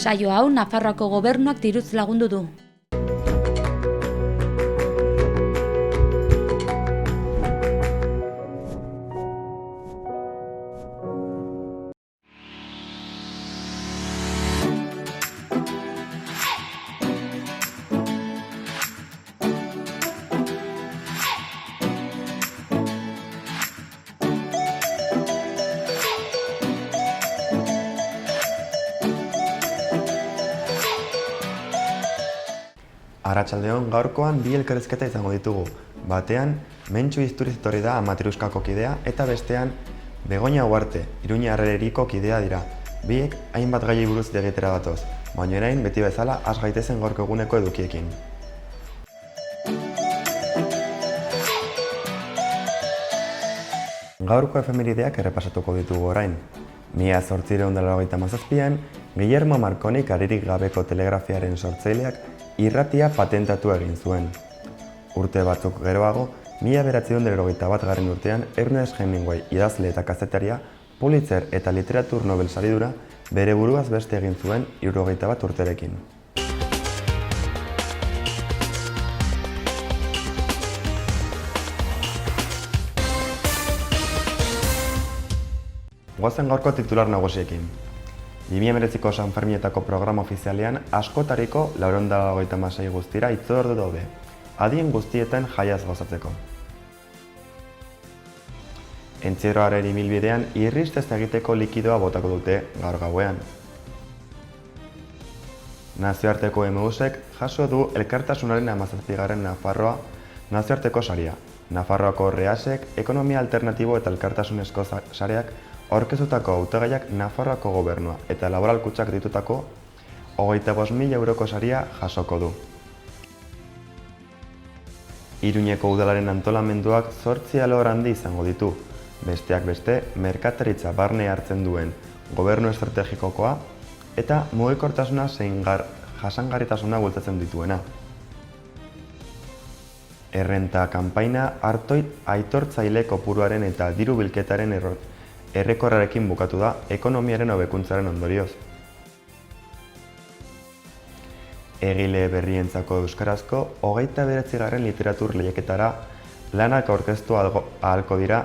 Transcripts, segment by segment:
Saio hau Nafarroako gobernuak diruz lagundu du. Arratsaldeon, gaurkoan bi elkarrizketa izango ditugu. Batean, Mentxu Izturiz etorri da Amatiriuskako kidea eta bestean Begoña Uarte, Iruña Herreriko kidea dira. Biek hainbat gaiei buruz egitera datoz, baina orain beti bezala has gaitezen gaurko eguneko edukiekin. Gaurko efemerideak errepasatuko ditugu orain. 1887an, Guillermo Marconik haririk gabeko telegrafiaren sortzaileak irratia patentatu egin zuen. Urte batzuk geroago, 1981 urtean Ernest Hemingway idazle eta kazetaria Pulitzer eta Literatur Nobel saridura bere buruaz beste egin zuen 71 urterekin. Goazen gaurko titular nagusiekin. 2019ko San Ferminetako programa ofizialean askotariko 456 guztira itzordu daude, adien guztietan jaiaz gozatzeko. Entzierroaren ibilbidean irristez egiteko likidoa botako dute gaur gauean. Nazioarteko EMUSek jaso du Elkartasunaren 17. Nafarroa nazioarteko saria. Nafarroako REASek ekonomia alternatibo eta elkartasunezko sareak aurkeztutako hautagaiak Nafarroako gobernua eta laboral kutxak ditutako 25.000 euroko saria jasoko du. Iruñeko udalaren antolamenduak 8 alor handi izango ditu, besteak beste merkataritza barne hartzen duen gobernu estrategikokoa eta mugikortasuna zein jasangarritasuna bultzatzen dituena. Errenta kanpaina aitortzaile kopuruaren eta diru bilketaren errekorrarekin bukatu da ekonomiaren hobekuntzaren ondorioz. Egile berrientzako euskarazko 29. literatur lehiaketara lanak aurkeztu ahalko dira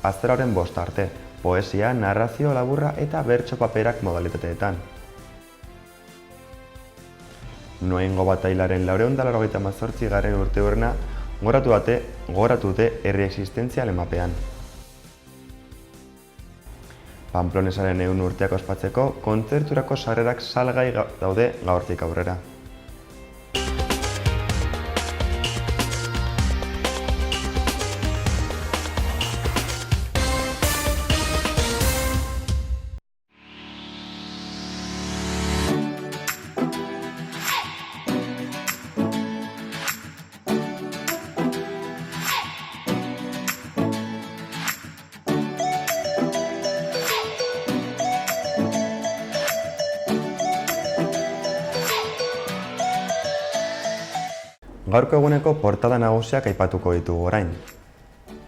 azaroaren 5 arte, poesia, narrazio laburra eta bertso paperak modalitateetan. Noaingo batailaren 488. urteurrena gogoratu dute herri existentzialen mapean. Pamplonesaren 100 urteak ospatzeko kontzerturako sarrerak salgai daude gaurtik aurrera. Gaurko eguneko portada nagusiak aipatuko ditugu orain.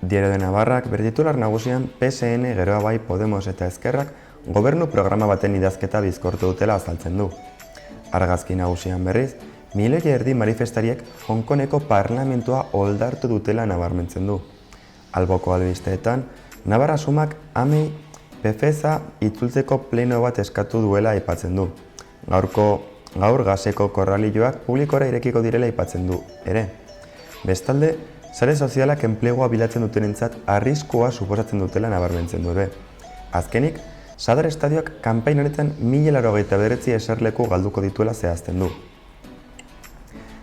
Diario de Navarrak bere titular nagusian PSN geroa bai Podemos eta Ezkerrak gobernu programa baten idazketa bizkortu dutela azaltzen du. Argazki nagusian berriz, 1.000 manifestariek Hongkoneko parlamentua oldartu dutela nabarmentzen du. Alboko albisteetan, Navarra Sumak amei PFESA itzultzeko pleno bat eskatu duela aipatzen du. Gaur gaseko korralioak publikora irekiko direla aipatzen du ere. Bestalde, sare sozialak enplegua bilatzen dutenentzat arriskua suposatzen dutela nabarmentzen du ere. Azkenik, Sadar Estadioak kanpain honetan 1089 eserleku galduko dituela zehazten du.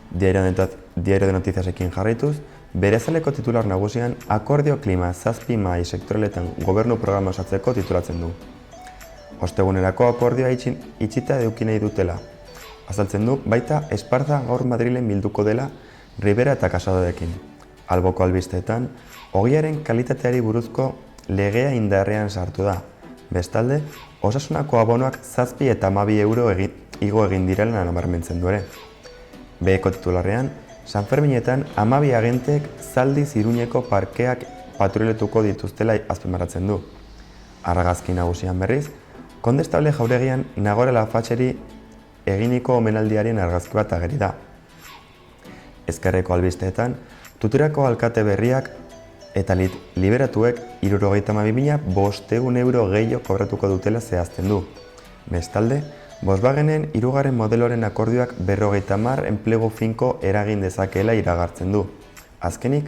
Diario de Notiziasekin jarraituz, berezaleko titular nagusian akordio klima 7 mahai sektoraletan gobernu programa osatzeko titulatzen du. Ostegunerako akordioa itxita eduki nahi dutela. Azaltzen du, baita Esparza gaur Madrilen bilduko dela Rivera eta Casadorekin. Alboko albisteetan, ogiaren kalitateari buruzko legea indarrean sartu da. Bestalde, osasunako abonoak 7 eta 12 euro igo egin direla nabarmentzen du ere. Beheko titularrean, San Ferminetan 12 agenteek Zaldiz Iruñeko parkeak patruletuko dituztela azpimarratzen du. Argazki nagusian berriz, Kondestable jauregian Nagore Lafatxeri eginiko omenaldiaren argazki bat ageri da. Ezkerreko albisteetan, Tuterako alkate berriak eta liberatuek 72.500 euro gehiago kobratuko dutela zehazten du. Bestalde, Volkswagenen 3. modeloren akordioak 50 enplegu finko eragin dezakeela iragartzen du. Azkenik,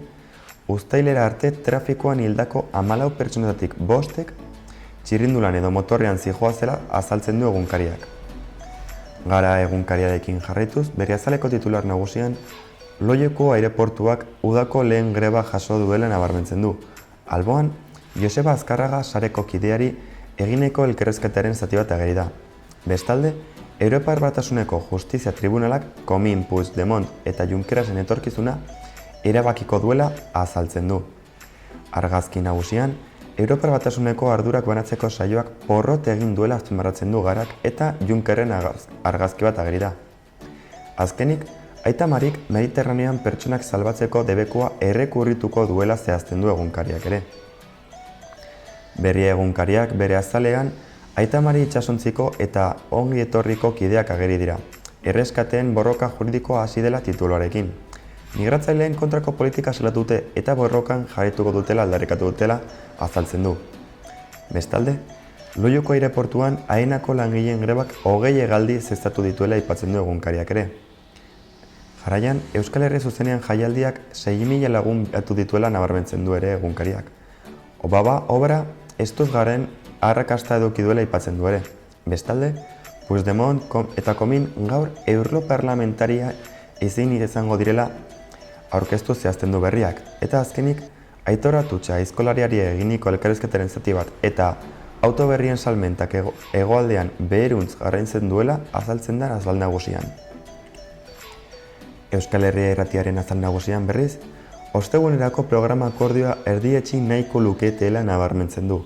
uztailera arte trafikoan hildako 14 pertsonetatik 5ek txirrindulan edo motorrean zihoazela azaltzen du egunkariak. Gara egunkariarekin jarraituz, Berriozareko titular nagusian, Loioko aireportuak udako lehen greba jaso duela nabarmentzen du. Alboan, Joseba Azkarraga sareko kideari egineko elkarrizketaren zati bat ageri da. Bestalde, Europar Batasuneko Justizia Tribunalak Komin, Puigdemont eta Junckerasen etorkizuna erabakiko duela azaltzen du. Argazki nagusian, Europar Batasuneko ardurak banatzeko saioak porrot egin duela azpimarratzen du Garak eta Junckerren argazki bat ageri da. Azkenik, Aita Marik Mediterranean pertsonak salbatzeko debekua errekurrituko duela zehazten du egunkariak ere. Berria egunkariak bere azalean, Aita Mari itsasontziko eta ongi etorriko kideak ageri dira. Erreskateen borroka juridikoa hasi dela tituluarekin. Migratzaileen kontrako politika salatute eta borrokan jarraituko dutela aldarrikatu dutela azaltzen du. Bestalde, Loioko aireportuan Aenako langileen grebak 20 hegaldi zestatu dituela aipatzen du egunkariak ere. Jarraian, Euskal Herria zuzenean jaialdiak 6.000 lagun batu dituela nabarmentzen du ere egunkariak. Obra estuz garen arrakasta eduki duela aipatzen du ere. Bestalde, Puigdemont eta Komin gaur europarlamentaria ezin izango direla aurkeztu zehazten du berriak. Eta azkenik, Aitor Atutxa aizkolariari eginiko elkarrizketaren zati bat eta autoberrien salmentak hegoaldean beheruntz jarraitzen duela azaltzen da azal nagusian. Euskal Herria Irratiaren azal nagusian berriz, ostegunerako programa akordioa erdietsi nahiko luketela nabarmentzen du.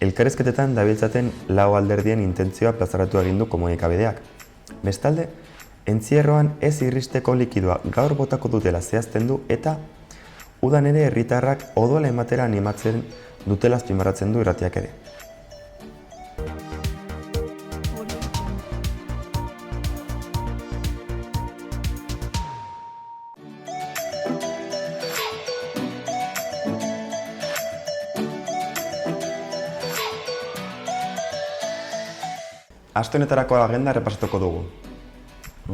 Elkarrizketetan dabiltzaten lau alderdien intentzioa plazaratu egin du komunikabideak. Bestalde, entzierroan ez irristeko likidoa gaur botako dutela zehazten du eta udan ere herritarrak odola ematera animatzen dutela azpimarratzen du irratiak ere. Aste honetarako agenda errepasatuko dugu.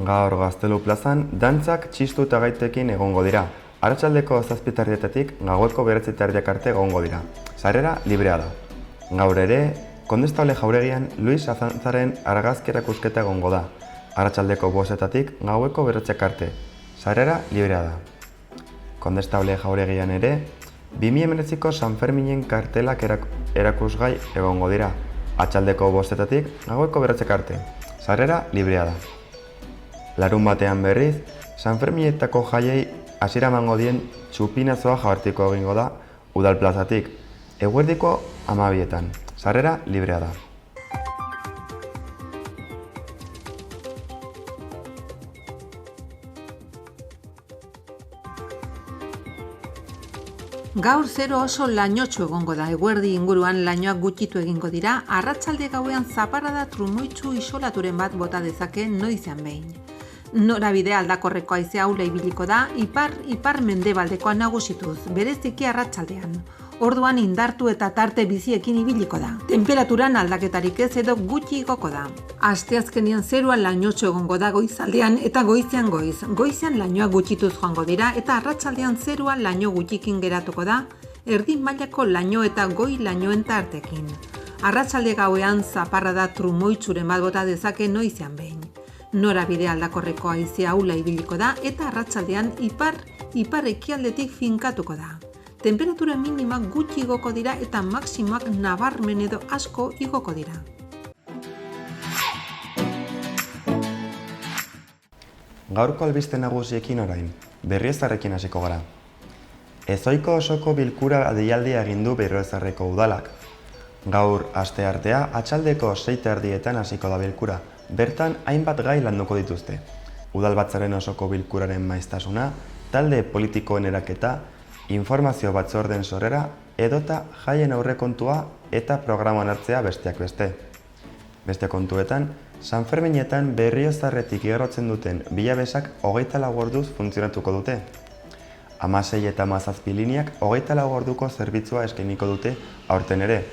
Gaur Gaztelu plazan, dantzak txistu eta gaitekin egongo dira. Arratsaldeko 7:00 gaueko 9:00 arte egongo dira. Sarrera librea da. Gaur ere, Kondestable jauregian Luis Azantzaren argazki erakusketa egongo da. Arratsaldeko 5:00 gaueko 9:00 arte. Sarrera librea da. Kondestable jauregian ere, 2019ko San Ferminen kartelak erakusgai egongo dira. Atxaldeko 5:00 gaueko 9:00 arte. Sarrera librea da. Larunbatean berriz, San Ferminetako jaiei hasiera emango dien txupinazoa jabartiko egingo da Udal plazatik. Eguerdiko 12:00. Sarrera librea da. Gaur zero oso lainotsu egongo da, eguerdi inguruan lainoak gutxitu egingo dira, arratsalde gauean zaparrada trumoitsu isolaturen bat bota dezake noizean behin. Norabide aldakorreko haizea ahula ibiliko da, ipar mendebaldekoa nagusituz, bereziki arratsaldean. Orduan indartu eta tarte biziekin ibiliko da. Temperaturan aldaketarik ez edo gutxi igoko da. Asteazkenean zeruan lainotsu egongo da goizaldean eta goizean goiz. Goizean lainoak gutxituz joango dira eta arratsaldean zeruan laino gutxikin geratuko da, erdi mailako laino eta goi lainoen tartekin. Arratsalde gauean zaparrada trumoitsuren bat bota dezake noizean behin. Norabide aldakorreko haizea ahula ibiliko da eta arratsaldean ipar ekialdetik finkatuko da. Temperatura minima gutxi igoko dira eta maximoak nabarmen edo asko igoko dira. Gaurko albiste nagusiekin orain, Berriozarrekin hasiko gara. Ezohiko osoko bilkura deialdia egin du Berriozarreko udalak. Gaur asteartea atxaldeko 6:30 hasiko da bilkura. Bertan hainbat gai landuko dituzte. Udalbatzaren osoko bilkuraren maiztasuna, talde politikoen eraketa, informazio batzorden sorrera edota jaien aurrekontua eta programan hartzea besteak beste. Beste kontuetan, Sanferminetan Berriozarretik igarotzen duten bilabesak 24 orduz funtzionatuko dute. 16 eta 17 lineak 24 orduko zerbitzua eskainiko dute aurten ere.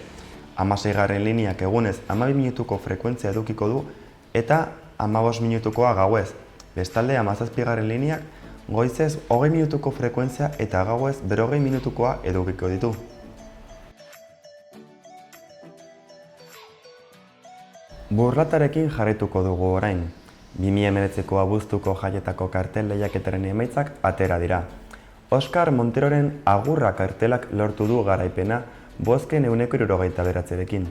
16. lineak egunez 12 minutuko frekuentzia edukiko du eta 15 minutukoa gauez. Bestalde 17. lineak goizez 20 minutuko frekuentzia eta gauez 40 minutukoa edukiko ditu. Burlatarekin jarraituko dugu orain. 2019ko abuztuko jaietako kartel lehiaketaren emaitzak atera dira. Oskar Monteroren Agurra kartelak lortu du garaipena bozken 69%rekin.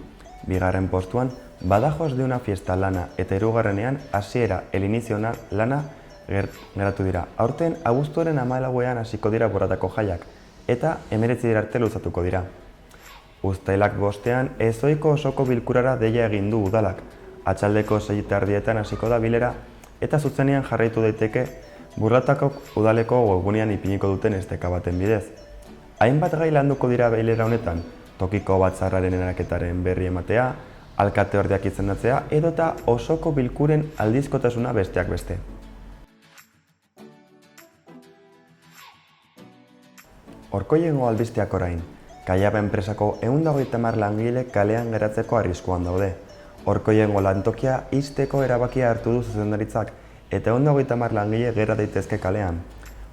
Bigarren postuan Badajoz de una fiesta lana eta hirugarrenean Hasiera el inicio lana geratu dira. Aurten abuztuaren 14ean hasiko dira Borratako jaiak eta 19 arte luzatuko dira. Uztailak 5ean ezohiko osoko bilkurara deia egin du udalak. Atxaldeko 6:30 hasiko da bilera eta zuzenean jarraitu daiteke Burlatako udaleko webgunean ipiniko duten esteka baten bidez. Hainbat gai landuko dira bilera honetan, tokiko batzarraren eraketaren berri ematea, alkateordeak izendatzea edota osoko bilkuren aldizkotasuna besteak beste. Orkoiengo albisteak orain. Kaiaba enpresako 130 langile kalean geratzeko arriskuan daude. Orkoiengo lantokia ixteko erabakia hartu du zuzendaritzak eta 130 langile gera daitezke kalean.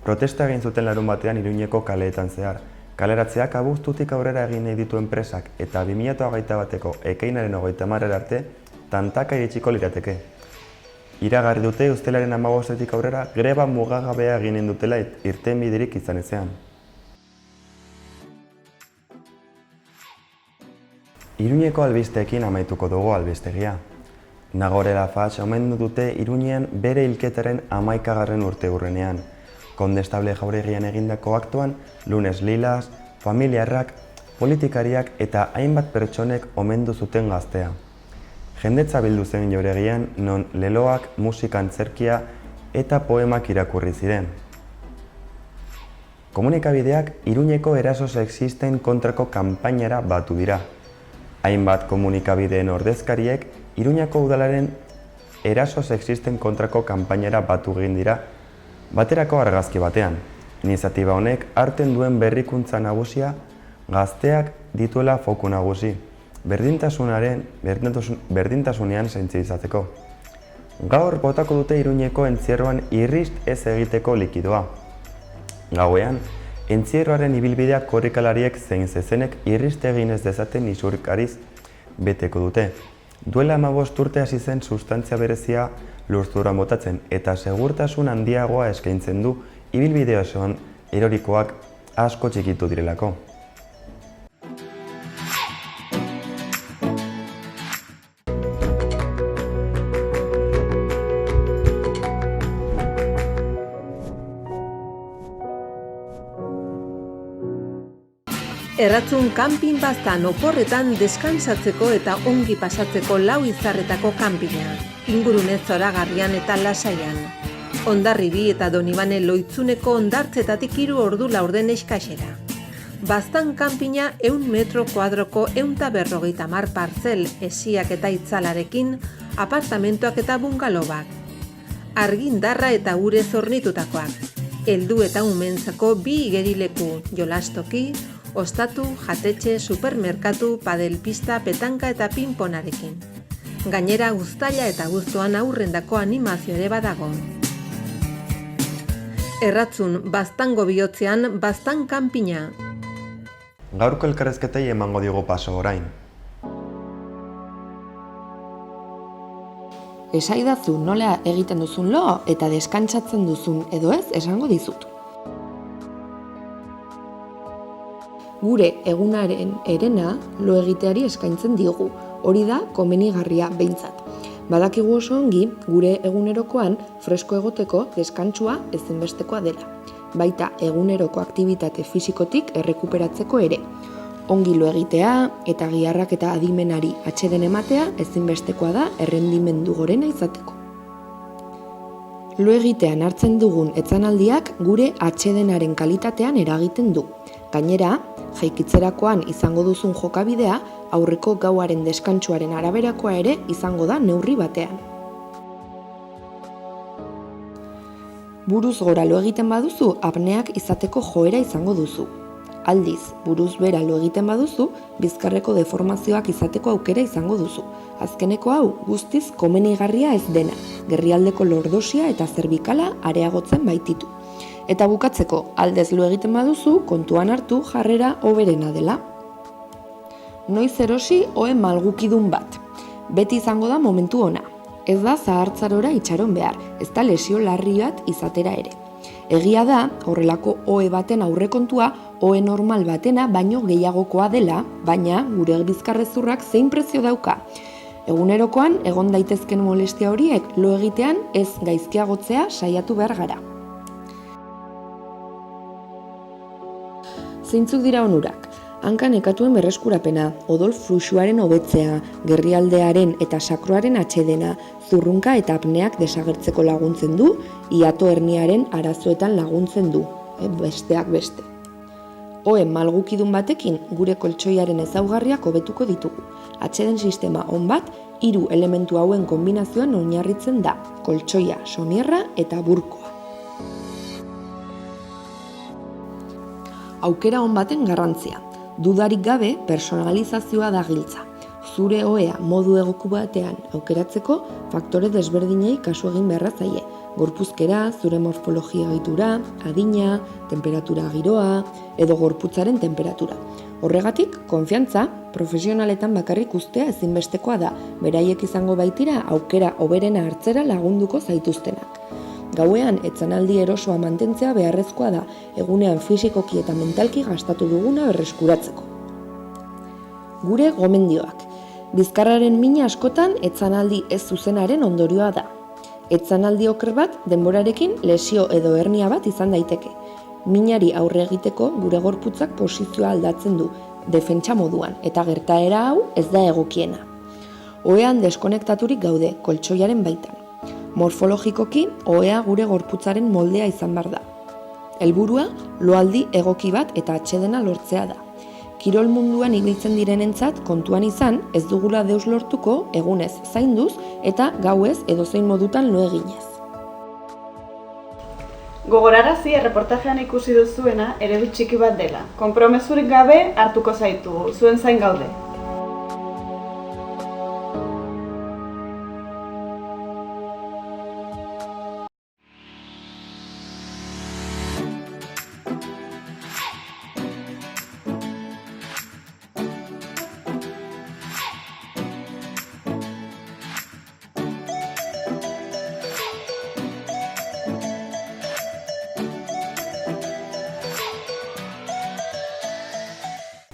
Protesta egin zuten larunbatean Iruñeko kaleetan zehar. Kaleratzeak abuztutik aurrera egin nahi ditu enpresak eta 2021ko ekainaren 30 arte tantaka iritsiko lirateke. Iragarri dute ustelaren 15etik aurrera greba mugagabea eginen dutela irtenbiderik izan ezean. Iruñeko albisteekin amaituko dugu albistegia. Nagore Laffach omendu dute Iruñean bere hilketaren 11. urteurrenean. Kondestable jauregian egindako aktuan, Lunes Lilas, familiarrak, politikariak eta hainbat pertsonek omendu zuten gaztea. Jendetza bildu zen jauregian non leloak, musika antzerkia eta poemak irakurri ziren. Komunikabideak Iruñeko eraso sexisten kontrako kanpainara batu dira. Hainbat komunikabideen ordezkariek Iruñako udalaren eraso sexisten kontrako kanpainara batu egin dira baterako argazki batean. Iniziatiba honek hartzen duen berrikuntza nagusia gazteak dituela foku nagusi, berdintasunean sentsibilizatzeko. Gaur botako dute Iruñeko entzierroan irrist ez egiteko likidoa. Gauean, entzierroaren ibilbideak korrikalariek zein zezenek irrist egin ez dezaten isurkariz beteko dute. Duela 15 urte hasi zen sustantzia berezia lurzuran botatzen eta segurtasun handiagoa eskaintzen du ibilbide osoan erorikoak asko txikitu direlako. Erratzun kanpin baztan oporretan deskansatzeko eta ongi pasatzeko 4 izarretako kanpina, ingurune zoragarrian eta lasaian. Hondarribi eta Donibane Loitzuneko hondartzetatik 3 ordu laurden eskaxera. Baztan kanpina 100 metro kuadroko 150 partzel esiak eta itzalarekin, apartamentoak eta bungalobak. Argindarra eta ure zornitutakoak. Heldu eta umentzako 2 igerileku, jolastoki, ostatu, jatetxe, supermerkatu, padelpista, petanka eta pinponarekin. Gainera uztaila eta abuztuan aurrendako animazio ere badago. Erratzun baztango bihotzean baztan kanpina. Gaurko elkarrezketei emango diogu paso orain. Esaidazu nola egiten duzun lo eta deskantsatzen duzun edo ez esango dizut. Gure egunaren herena lo egiteari eskaintzen diogu, hori da komenigarria behintzat. Badakigu oso ongi gure egunerokoan fresko egoteko deskantsua ezinbestekoa dela. Baita eguneroko aktibitate fisikotik errekuperatzeko ere. Ongi lo egitea eta giharrak eta adimenari atseden ematea ezinbestekoa da errendimendu gorena izateko. Lo egitean hartzen dugun etzanaldiak gure atsedenaren kalitatean eragiten du. Gainera, jaikitzerakoan izango duzun jokabidea aurreko gauaren deskantsuaren araberakoa ere izango da neurri batean. Buruz gora lo egiten baduzu, apneak izateko joera izango duzu. Aldiz, buruz bera lo egiten baduzu, bizkarreko deformazioak izateko aukera izango duzu. Azkeneko hau, guztiz komenigarria ez dena, gerrialdeko lordosia eta zerbikala areagotzen baititu. Eta bukatzeko, aldez lo egiten baduzu, kontuan hartu jarrera hoberena dela. Noiz erosi ohe malgukidun bat. Beti izango da momentu ona. Ez da zahartzarora itxaron behar, ez da lesio larri bat izatera ere. Egia da, horrelako ohe baten aurrekontua, ohe normal batena baino gehiagokoa dela, baina gure bizkarrezurrak zein prezio dauka. Egunerokoan, egon daitezken molestia horiek lo egitean ez gaizkiagotzea saiatu behar gara. Zeintzuk dira onurak? Hanka nekatuen berreskurapena, odol fluxuaren hobetzea, gerrialdearen eta sakroaren atsedena, zurrunka eta apneak desagertzeko laguntzen du, hiato herniaren arazoetan laguntzen du, besteak beste. Ohe malgukidun batekin gure koltsoiaren ezaugarriak hobetuko ditugu. Atseden sistema on bat, 3 elementu hauen kombinazioan oinarritzen da, koltsoia, somierra eta burkoa. Aukera on baten garrantzia. Dudarik gabe, personalizazioa da giltza. Zure ohea modu egoki batean aukeratzeko, faktore desberdinei kasu egin beharra zaie. Gorpuzkera, zure morfologia egitura, adina, temperatura giroa edo gorputzaren temperatura. Horregatik, konfiantza, profesionaletan bakarrik ustea ezinbestekoa da, beraiek izango baitira aukera hoberena hartzera lagunduko zaituztenak. Gauean etzanaldi erosoa mantentzea beharrezkoa da, egunean fisikoki eta mentalki gastatu duguna berreskuratzeko. Gure gomendioak. Bizkarraren mina askotan etzanaldi ez zuzenaren ondorioa da. Etzanaldi oker bat denborarekin lesio edo hernia bat izan daiteke. Minari aurre egiteko gure gorputzak posizioa aldatzen du, defentsa moduan, eta gertaera hau ez da egokiena. Ohean deskonektaturik gaude, koltsoiaren baitan. Morfologikoki, ohea gure gorputzaren moldea izan behar da. Helburua, loaldi egoki bat eta atsedena lortzea da. Kirol munduan ibiltzen direnentzat kontuan izan, ez dugula deus lortuko, egunez zainduz eta gauez edozein modutan lo eginez. Gogorarazi erreportajean ikusi duzuena eredu txiki bat dela. Konpromezurik gabe hartuko zaitugu, zuen zain gaude.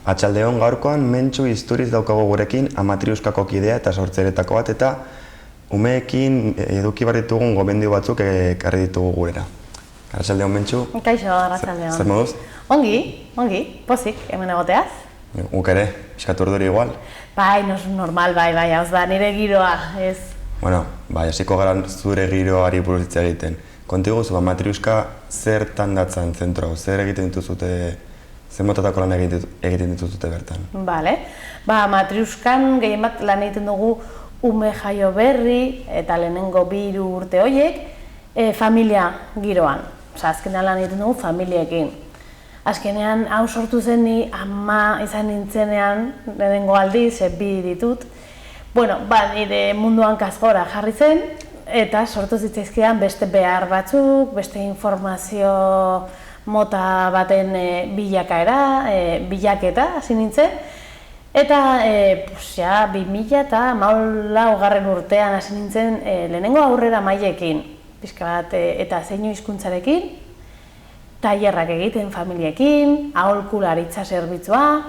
Atxaldeon gaurkoan Mentxu Izturiz daukago gurekin Amatriuskako kidea eta sortzaileetako bat eta umeekin eduki behar ditugun gomendio batzuk ekarri ditugu gurera. Atxaldeon Mentxu. Kaixo, arratsaldeon. Zer moduz? Ongi, pozik, hemen egoteaz. Guk ere, eskatu orduri igual. Bai, normal, bai, hauz da, nire giroa, ez. Bueno, bai, hasiko gara zure giroari buruz hitz egiten. Kontigu zu, Amatriuska zertan datzan zentro, zer egiten dituzute, zer motatako lan egiten dituzute bertan? Bale, Amatriuskan gehien bat lan egiten dugu ume jaio berri eta lehenengo 2 urte horiek familia giroan. Azkenean lan egiten dugu familiekin. Azkenean hau sortu zen ni ama izan nintzenean lehenengo aldiz, 2 ditut. Bueno, nire munduan kasgora jarri zen eta sortu zitzaizkidan beste behar batzuk, beste informazio mota baten bilaketa hasi nintzen. Eta 2014 urtean hasi nintzen lehenengo aurrera mailekin, pixka bat eta zeinu hizkuntzarekin, tailerrak egiten familiekin, aholkularitza zerbitzua.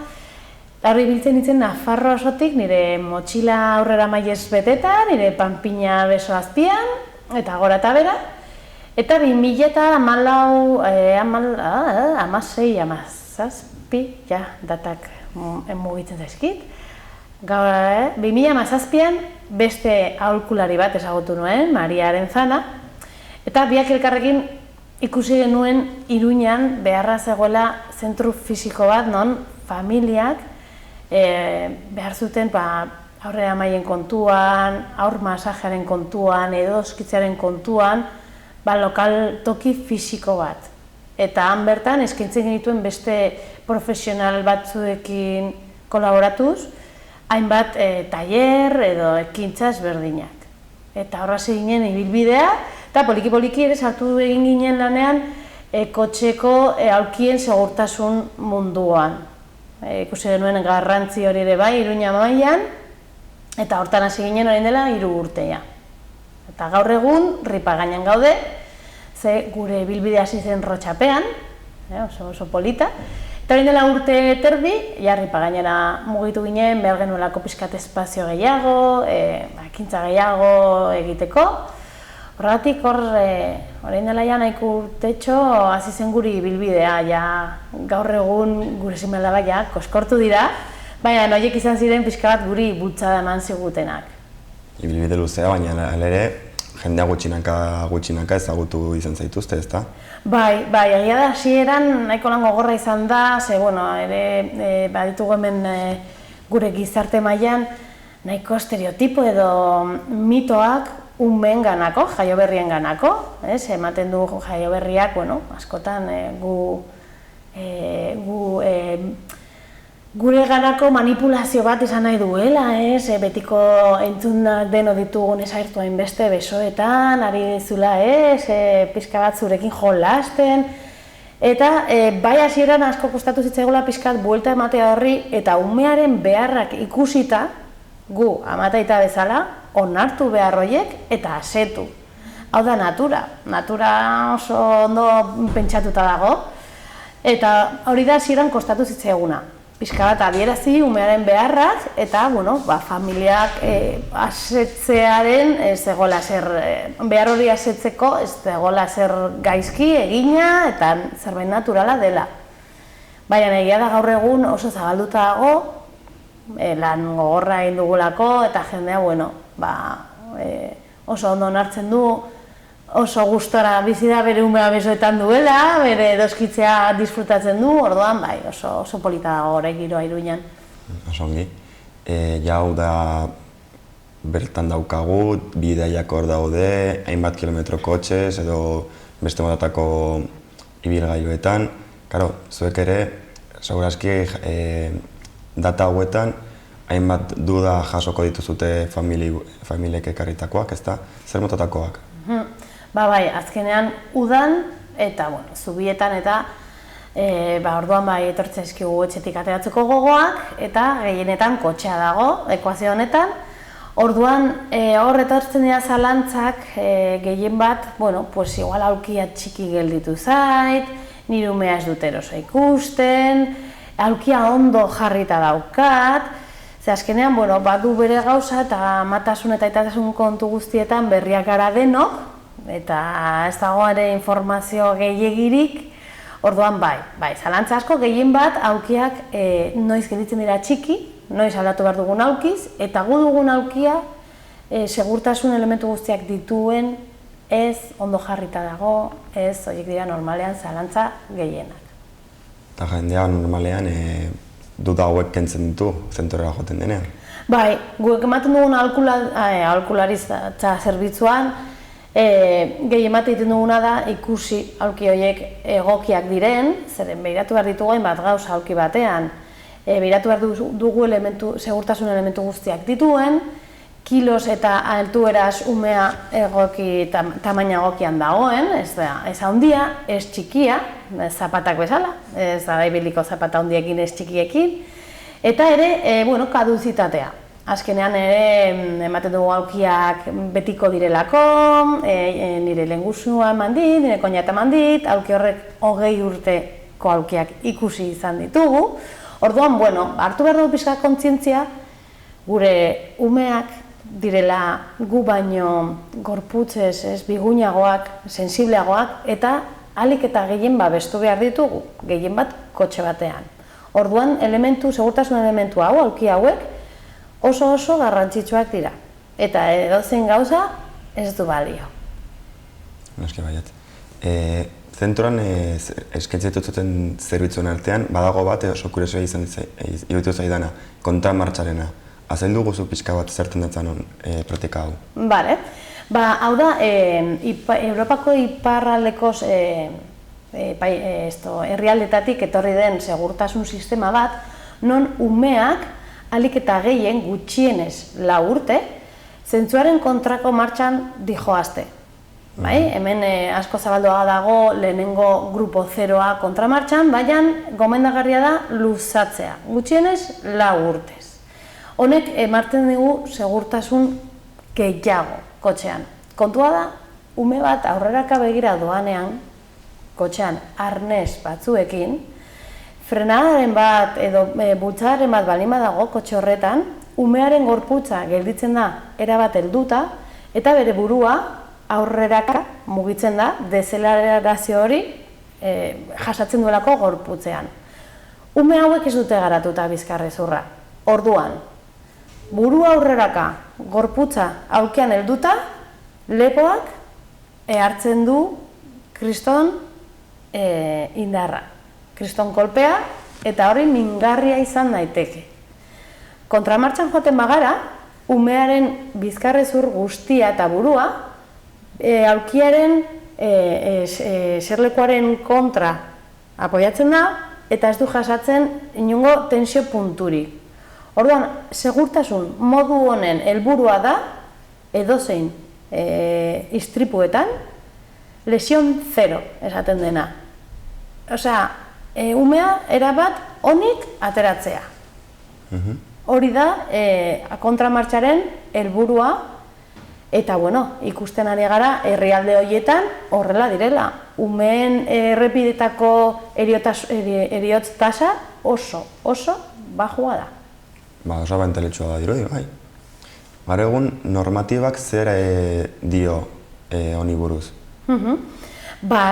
Hori biltzen nintzen Nafarroa osotik nire motxila aurrera mailez beteta, nire panpina beso azpian, eta gora eta bera. Eta 2016, datak mugitzen zaizkit. 2017an beste aholkulari bat ezagutu nuen, Maria Arenzana, eta biak elkarrekin ikusi genuen Iruñan beharra zegoela zentru fisiko bat non familiak behar zuten aurrera maien kontuan, aur masajearen kontuan, edo oskitzearen kontuan, lokal toki fisiko bat. Eta han bertan eskaintzen genituen beste profesional batzuekin kolaboratuz, hainbat tailer edo ekintza ezberdinak. Eta horra ginen ibilbidea, eta poliki-poliki ere sartu egin ginen lanean kotxeko aulkien segurtasun munduan. Ikusi genuen garrantzi hori ere bai, Iruña mailan, eta hortan hasi ginen orain dela 3 urtea. Eta gaur egun Ripagainan gaude, ze gure ibilbidea hasi zen Rotxapean, oso polita. Eta orain dela urte terdi, Ripagainera mugitu ginen, behar genuelako pixkat espazio gehiago, ekintza gehiago egiteko. Horregatik orain dela nahiko urtetxo hasi zen guri ibilbidea, gaur egun gure seme-alabak koskortu dira, baina horiek izan ziren pixka bat guri bultzada eman zigutenak. Ibilbide luzea, baina ere jendea gutxinaka ezagutu izan zaituzte, ezta? Bai, egia da, hasieran nahiko lan gogorra izan da, ze, ere baditugu hemen gure gizarte mailan nahiko estereotipo edo mitoak umeen ganako, jaioberrien ganako, ematen du jaioberriak, askotan gure ganako manipulazio bat izan nahi duela, betiko entzunak deno ditugun esairtu hainbeste besoetan, ari dizula, pixka bat zurekin jolasten, eta bai hasieran asko kostatu zitzaigula pixkat buelta ematea horri, eta umearen beharrak ikusita, gu amataita bezala, onartu behar horiek eta asetu. Hau da natura oso ondo pentsatuta dago, eta hori da hasieran kostatu zitzaiguna. Pixka bat adierazi umearen beharrak eta familiak asetzearen ez egola zer, behar hori asetzeko ez egola zer gaizki egina eta zerbait naturala dela. Baina egia da gaur egun oso zabalduta dago, lan gogorra egin dugulako eta jendea oso ondo onartzen du, oso gustora bizi da bere umea besoetan duela, bere edoskitzea disfrutatzen du, orduan oso polita dago orain giroa Iruñan. Oso ongi. Hau da bertan daukagu, bidaiak hor daude, hainbat kilometro kotxez edo beste motatako ibilgailuetan. Karo, zuek ere, segurazki data hauetan, hainbat duda jasoko dituzute familiek ekarritakoak, ezta? Zer motatakoak? Bai, azkenean udan eta zubietan eta orduan etortzen eskigu etxetik ateratzeko gogoak eta gehienetan kotxea dago ekuazio honetan. Orduan hor etortzen dira zalantzak gehien bat, igual aulkia txiki gelditu zait, nire umea ez dut eroso ikusten, aulkia ondo jarrita daukat, ze azkenean badu bere gauza eta matasun eta aitatasun kontu guztietan berriak gara denok, eta ez dago ere informazio gehiegirik, orduan zalantza asko gehien bat aulkiak noiz gelditzen dira txiki, noiz aldatu behar dugun aulkiz, eta gu dugun aulkia segurtasun elementu guztiak dituen, ez ondo jarrita dago, ez horiek dira normalean zalantza gehienak. Eta jendea normalean duda hauek kentzen ditu zentorera joten denean? Bai, guek ematen dugun aholkularitza zerbitzuan, gehien bat egiten duguna da ikusi aulki horiek egokiak diren, zeren behiratu behar ditugu hainbat gauza aulki batean, behiratu behar dugu segurtasun elementu guztiak dituen, kilos eta altueraz umea tamaina egokian dagoen, ez handia, ez txikia, zapatak bezala, ez da ibiliko zapata handiekin ez txikiekin, eta ere, kaduzitatea. Azkenean ere ematen dugu aulkiak betiko direlako, nire lehengusua eman dit, nire koinata eman dit, aulki horrek 20 urteko aulkiak ikusi izan ditugu. Orduan, hartu behar dugu pixka kontzientzia, gure umeak direla gu baino gorputzez, biguinagoak, sensibleagoak, eta ahalik eta gehien babestu behar ditugu, gehien bat kotxe batean. Orduan, segurtasun elementu hau, aulki hauek, oso garrantzitsuak dira. Eta edozein gauza ez du balio. Noski baiet. Zentroan eskaintzen zuten zerbitzuen artean, badago bat oso kuriosoa iruditu zaidana, kontra martxarena. Azaldu guzu pixka bat zertan datzan praktika hau? Bale. Hau da, Europako iparraldeko herrialdetatik etorri den segurtasun sistema bat, non umeak ahalik eta gehien gutxienez 4 urte, zentzuaren kontrako martxan dijoazte. Hemen asko zabaldoa dago lehenengo grupo 0a kontramartxan, baina gomendagarria da luzatzea, gutxienez 4 urtez. Honek emarten digu segurtasun gehiago kotxean. Kontua da, ume bat aurreraka begira doanean, kotxean arnez batzuekin, frenadaren bat edo bultzadaren bat balima dago kotxe horretan, umearen gorputza gelditzen da erabat helduta eta bere burua aurreraka mugitzen da dezelerazio hori jasatzen duelako gorputzean. Ume hauek ez dute garatuta bizkarrezurra. Orduan, burua aurreraka gorputza aulkian helduta, lepoak hartzen du kriston indarra, kriston kolpea, eta hori mingarria izan daiteke. Kontramartxan joaten bagara, umearen bizkarrezur guztia eta burua, aulkiaren eserlekuaren kontra apoiatzen da, eta ez du jasatzen inongo tensio punturik. Orduan, segurtasun modu honen helburua da, edozein istripuetan, lesion 0 esaten dena. Osea, umea erabat onik ateratzea. Hori da kontramartxaren helburua, eta ikusten ari gara herrialde horietan horrela direla. Umeen errepidetako heriotz tasa oso bajua da. Oso benteletsua da dirudi, bai. Gaur egun normatibak zer dio honi buruz?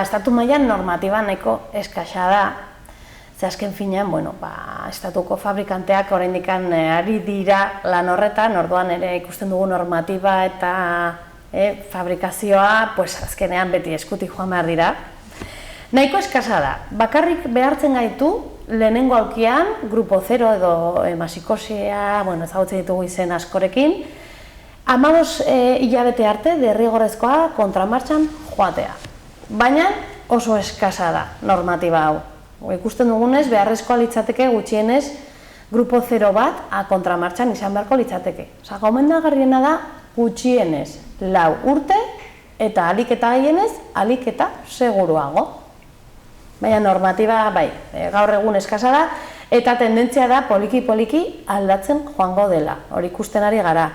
Estatu mailan normatiba nahiko eskasa da. Ze azken finean, estatuko fabrikanteak oraindik ari dira lan horretan, orduan ere ikusten dugu normatiba eta fabrikazioa azkenean beti eskutik joan behar dira. Nahiko eskasa da. Bakarrik behartzen gaitu lehenengo aulkian, grupo 0 edo hemasikosia, ezagutzen ditugu izen askorekin, 15 hilabete arte derrigorrezkoa kontramartxan joatea. Baina oso eskasa da normatiba hau. Ikusten dugunez, beharrezkoa litzateke gutxienez grupo 0 bat kontramartxan izan beharko litzateke. Gomendagarriena da gutxienez 4 urte eta ahalik eta gehienez, ahalik eta seguruago. Baina normatiba gaur egun eskasa da eta tendentzia da poliki-poliki aldatzen joango dela. Hori ikusten ari gara.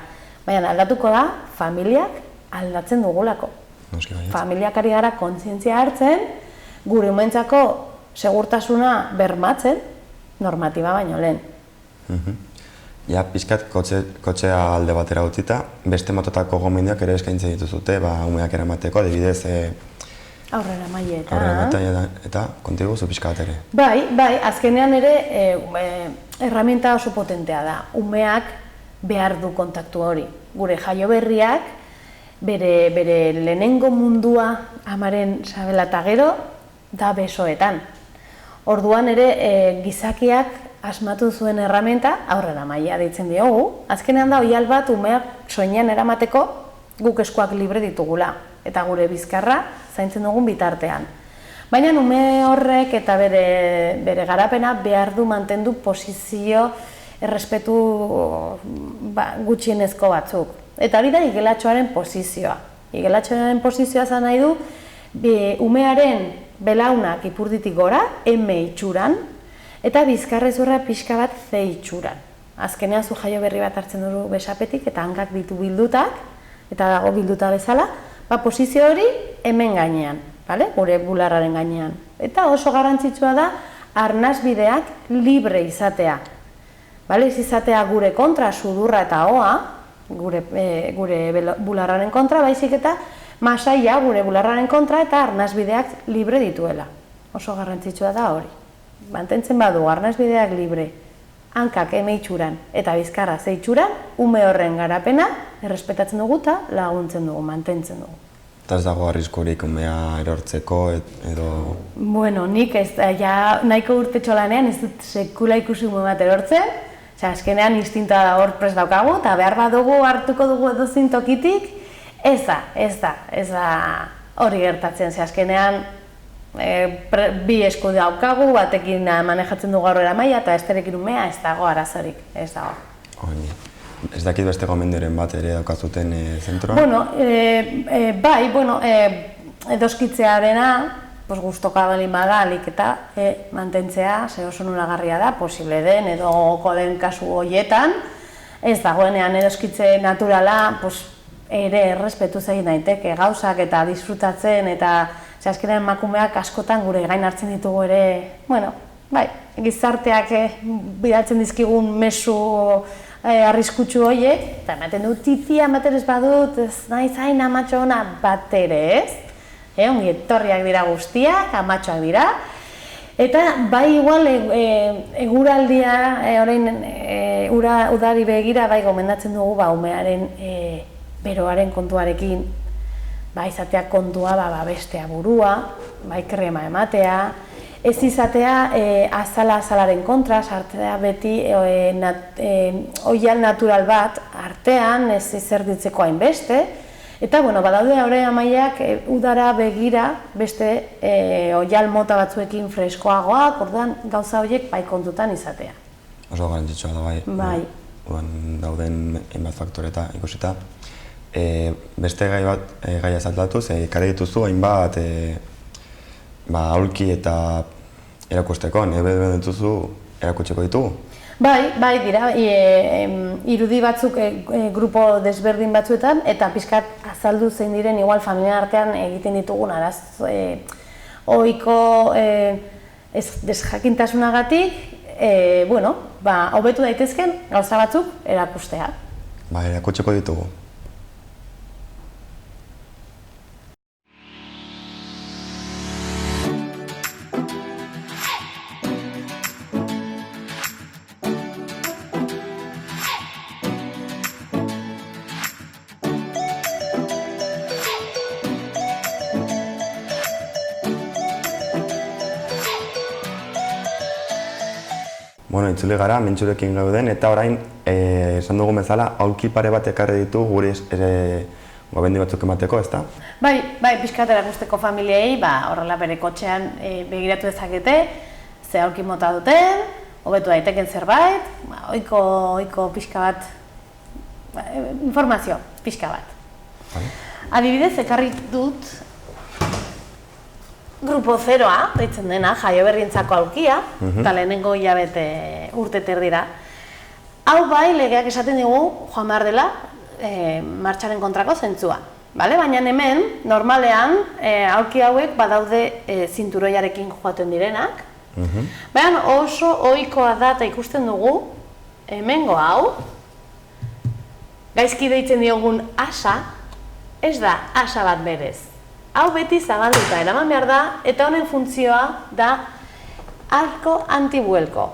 Baina aldatuko da familiak aldatzen dugulako. Familiak ari gara kontzientzia hartzen, gure umentzako segurtasuna bermatzen, normatiba baino lehen. Ja, pixkat kotxea alde batera utzita, beste mototako gomendiak ere eskaintzen dituzute, umeak eramateko, adibidez aurrera maile eta kontigu zu pixka bat ere. Bai, azkenean ere erraminta oso potentea da. Umeak behar du kontaktu hori. Gure jaio berriak, bere lehenengo mundua amaren sabela eta gero, da besoetan. Orduan ere gizakiak asmatu zuen erramenta aurrera maila deitzen diogu. Azkenean da oihal bat umeak soinean eramateko guk eskuak libre ditugula eta gure bizkarra zaintzen dugun bitartean. Baina ume horrek eta bere garapena behar du mantendu posizio errespetu gutxienezko batzuk. Eta hori da igelatxoaren posizioa. Igelatxoaren posizioa zan nahi du umearen belaunak ipurditik gora, M itxuran, eta bizkarrezurra pixka bat C itxuran. Azkenean zu jaio berri bat hartzen dugu besapetik eta hankak ditu bildutak, eta dago bilduta bezala, posizio hori hemen gainean, gure bularraren gainean. Eta oso garrantzitsua da arnasbideak libre izatea. Ez izatea gure kontra sudurra eta hoa, gure bularraren kontra, baizik eta masaia gure bularraren kontra eta arnasbideak libre dituela. Oso garrantzitsua da hori. Mantentzen badu arnasbideak libre, hankak M itxuran eta bizkarra C itxuran, ume horren garapena errespetatzen dugu eta laguntzen dugu, mantentzen dugu. Eta ez dago arriskurik umea erortzeko edo... Nik ez da, nahiko urtetxo lanean ez dut sekula ikusi ume bat erortzen, azkenean instintoa hor prest daukagu eta behar badugu hartuko dugu edozein tokitik, Ez da hori gertatzen, ze azkenean bi esku daukagu, batekin manejatzen dugu aurrera maila eta besterekin umea, ez dago arazorik, ez dago. Ez dakit beste gomendioren bat ere daukazuten zentroan? Bueno, edoskitzearena, gustoka balin bada, alik eta mantentzea, ze oso nolagarria da, posible den, edo gogoko den kasu horietan, ez dagoenean edoskitze naturala, ere errespetu egin daiteke gauzak eta disfrutatzen eta azkenean emakumeak askotan gure gain hartzen ditugu ere, gizarteak bidaltzen dizkigun mezu arriskutsu horiek, eta ematen du titia ematen ez badut, ez nahi zain amatxo ona bat ere ez, ongi etorriak dira guztiak, amatxoak dira, eta bai igual eguraldia, orain udari begira bai gomendatzen dugu umearen beroaren kontuarekin, izatea kontua bestea burua, krema ematea, ez izatea azalaren kontra, sartzea beti oial natural bat artean, ez izerditzeko hainbeste, eta badaude aurre amaiak udara begira beste oial mota batzuekin freskoagoak, orduan gauza horiek kontutan izatea. Oso garrantzitsua da bai. Dauden hainbat faktoreta ikusita. Beste gaia saltatuz, ekarri dituzu hainbat aulki eta erakusteko, nebe dituzu erakutsiko ditugu? Bai, dira, irudi batzuk grupo desberdin batzuetan, eta pixkat azaldu zein diren igual familia artean egiten ditugun ohiko desjakintasunagatik, hobetu daitezken gauza batzuk erakustea. Erakutsiko ditugu. Itzuli gara, mentxurekin gauden, eta orain, esan dugu bezala, aulki pare bat ekarri ditu guri gobendi batzuk emateko, ezta? Bai, pixkat erakusteko familiei, horrela bere kotxean begiratu dezakete, ze aulki mota duten, hobetu daiteken zerbait, ohiko pixka bat, informazio pixka bat. Adibidez, ekarri dut Grupo Zeroa, deitzen dena, jaioberrientzako aulkia, eta lehenengo hilabete urte terdira. Hau bai, legeak esaten digu, joan behar dela, martxaren kontrako zentzua. Baina hemen, normalean, aulki hauek badaude zinturoiarekin joaten direnak. Baina oso ohikoa da eta ikusten dugu, hemengo hau, gaizki deitzen diogun asa, ez da asa bat berez. Hau beti zabalduta eraman behar da, eta honen funtzioa da arko antibuelko.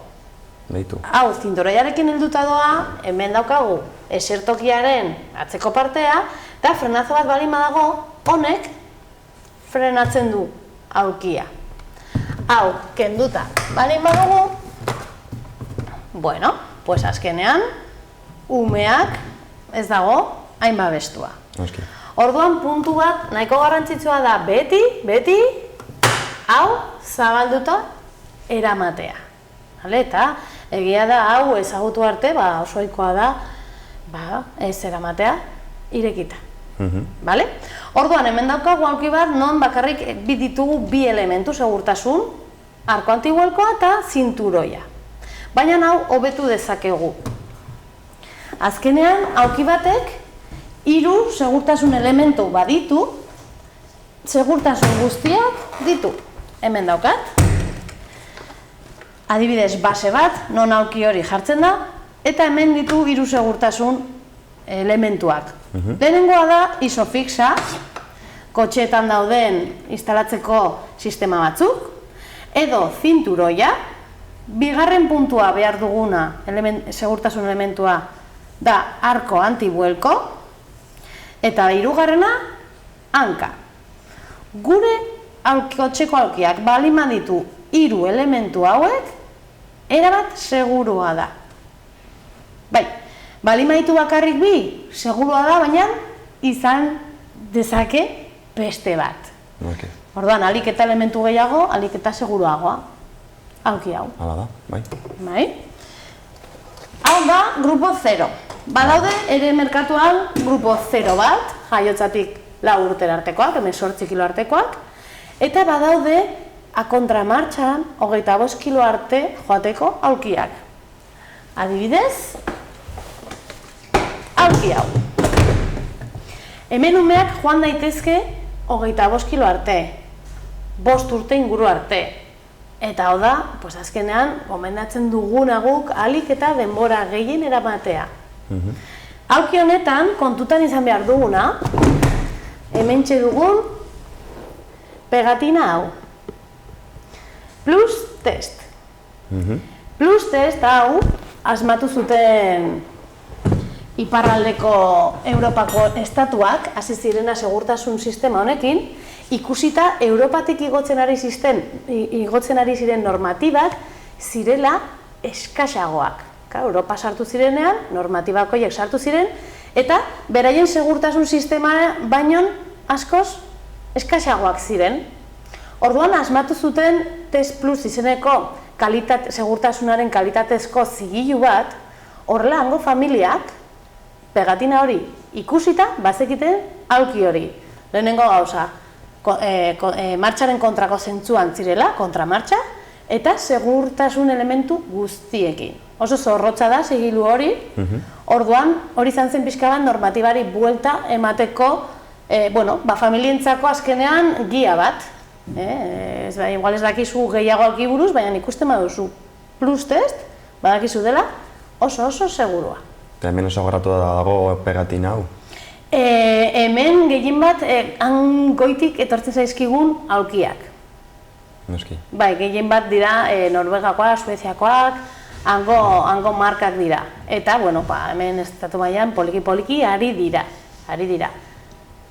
Hau, zinturoiarekin helduta doa, hemen daukagu esertokiaren atzeko partea, eta frenazo bat balin badago, honek frenatzen du aulkia. Hau, kenduta balin badago, azkenean, umeak ez dago hain babestua. Orduan puntu bat nahiko garrantzitsua da beti, hau zabalduta eramatea. Eta egia da hau ezagutu arte, oso ohikoa da ez eramatea irekita. Orduan hemen daukagu aulki bat non bakarrik ditugu bi elementu segurtasun, arko antibuelkoa eta zinturoia. Baina hau hobetu dezakegu. Azkenean aulki batek 3 segurtasun elementu baditu, segurtasun guztiak ditu. Hemen daukat. Adibidez, base bat, non aulki hori jartzen da, eta hemen ditu 3 segurtasun elementuak. Lehenengoa da isofixa, kotxeetan dauden instalatzeko sistema batzuk, edo zinturoia, bigarren puntua behar duguna segurtasun elementua da arko antibuelko, eta 3. hanka. Gure kotxeko aulkiak balin baditu 3 elementu hauek, erabat segurua da. Balin baditu bakarrik bi, segurua da, baina izan dezake beste bat. Okay. Orduan, alik eta elementu gehiago, alik eta seguruagoa. Aulki hau. Hala da, bai. Bai? Hau da, grupo 0. Badaude ere merkatuan grupo 0 bat, jaiotzatik 4 urtera artekoak, 18 kilo artekoak, eta badaude akontramartxan 25 kilo arte joateko aulkiak. Adibidez, aulki hau. Hemen umeak joan daitezke 25 kilo arte, 5 urte inguru arte. Eta hau da, azkenean, gomendatzen duguna guk alik eta denbora gehien eramatea. Aulki honetan, kontutan izan behar duguna, hementxe dugun pegatina hau. Plus test. Plus test hau, asmatu zuten iparraldeko Europako estatuak, hasi zirena segurtasun sistema honekin, ikusita Europatik igotzen ari ziren normatibak zirela eskasagoak. Europa sartu zirenean, normatibak horiek sartu ziren, eta beraien segurtasun sistema baino askoz eskasagoak ziren. Orduan asmatu zuten Test Plus izeneko segurtasunaren kalitatezko zigilu bat, horrela hango familiak pegatina hori ikusita bazekiten aulki hori. Lehenengo gauza, martxaren kontrako zentzuan zirela, kontramartxa, eta segurtasun elementu guztiekin. Oso zorrotza da zigilu hori, orduan hori izan zen pixka bat normatibari buelta emateko, familientzako azkenean gia bat. Igual ez dakizu gehiago alki buruz, baina ikusten baduzu plus test, badakizu dela oso segurua. Eta hemen oso gorratu dago pegatina hau? Hemen gehien bat goitik etortzen zaizkigun aulkiak. Noski. Bai, gehien bat dira Norvegakoak, Sueziakoak, hango markak dira. Eta, hemen estatu mailan poliki ari dira.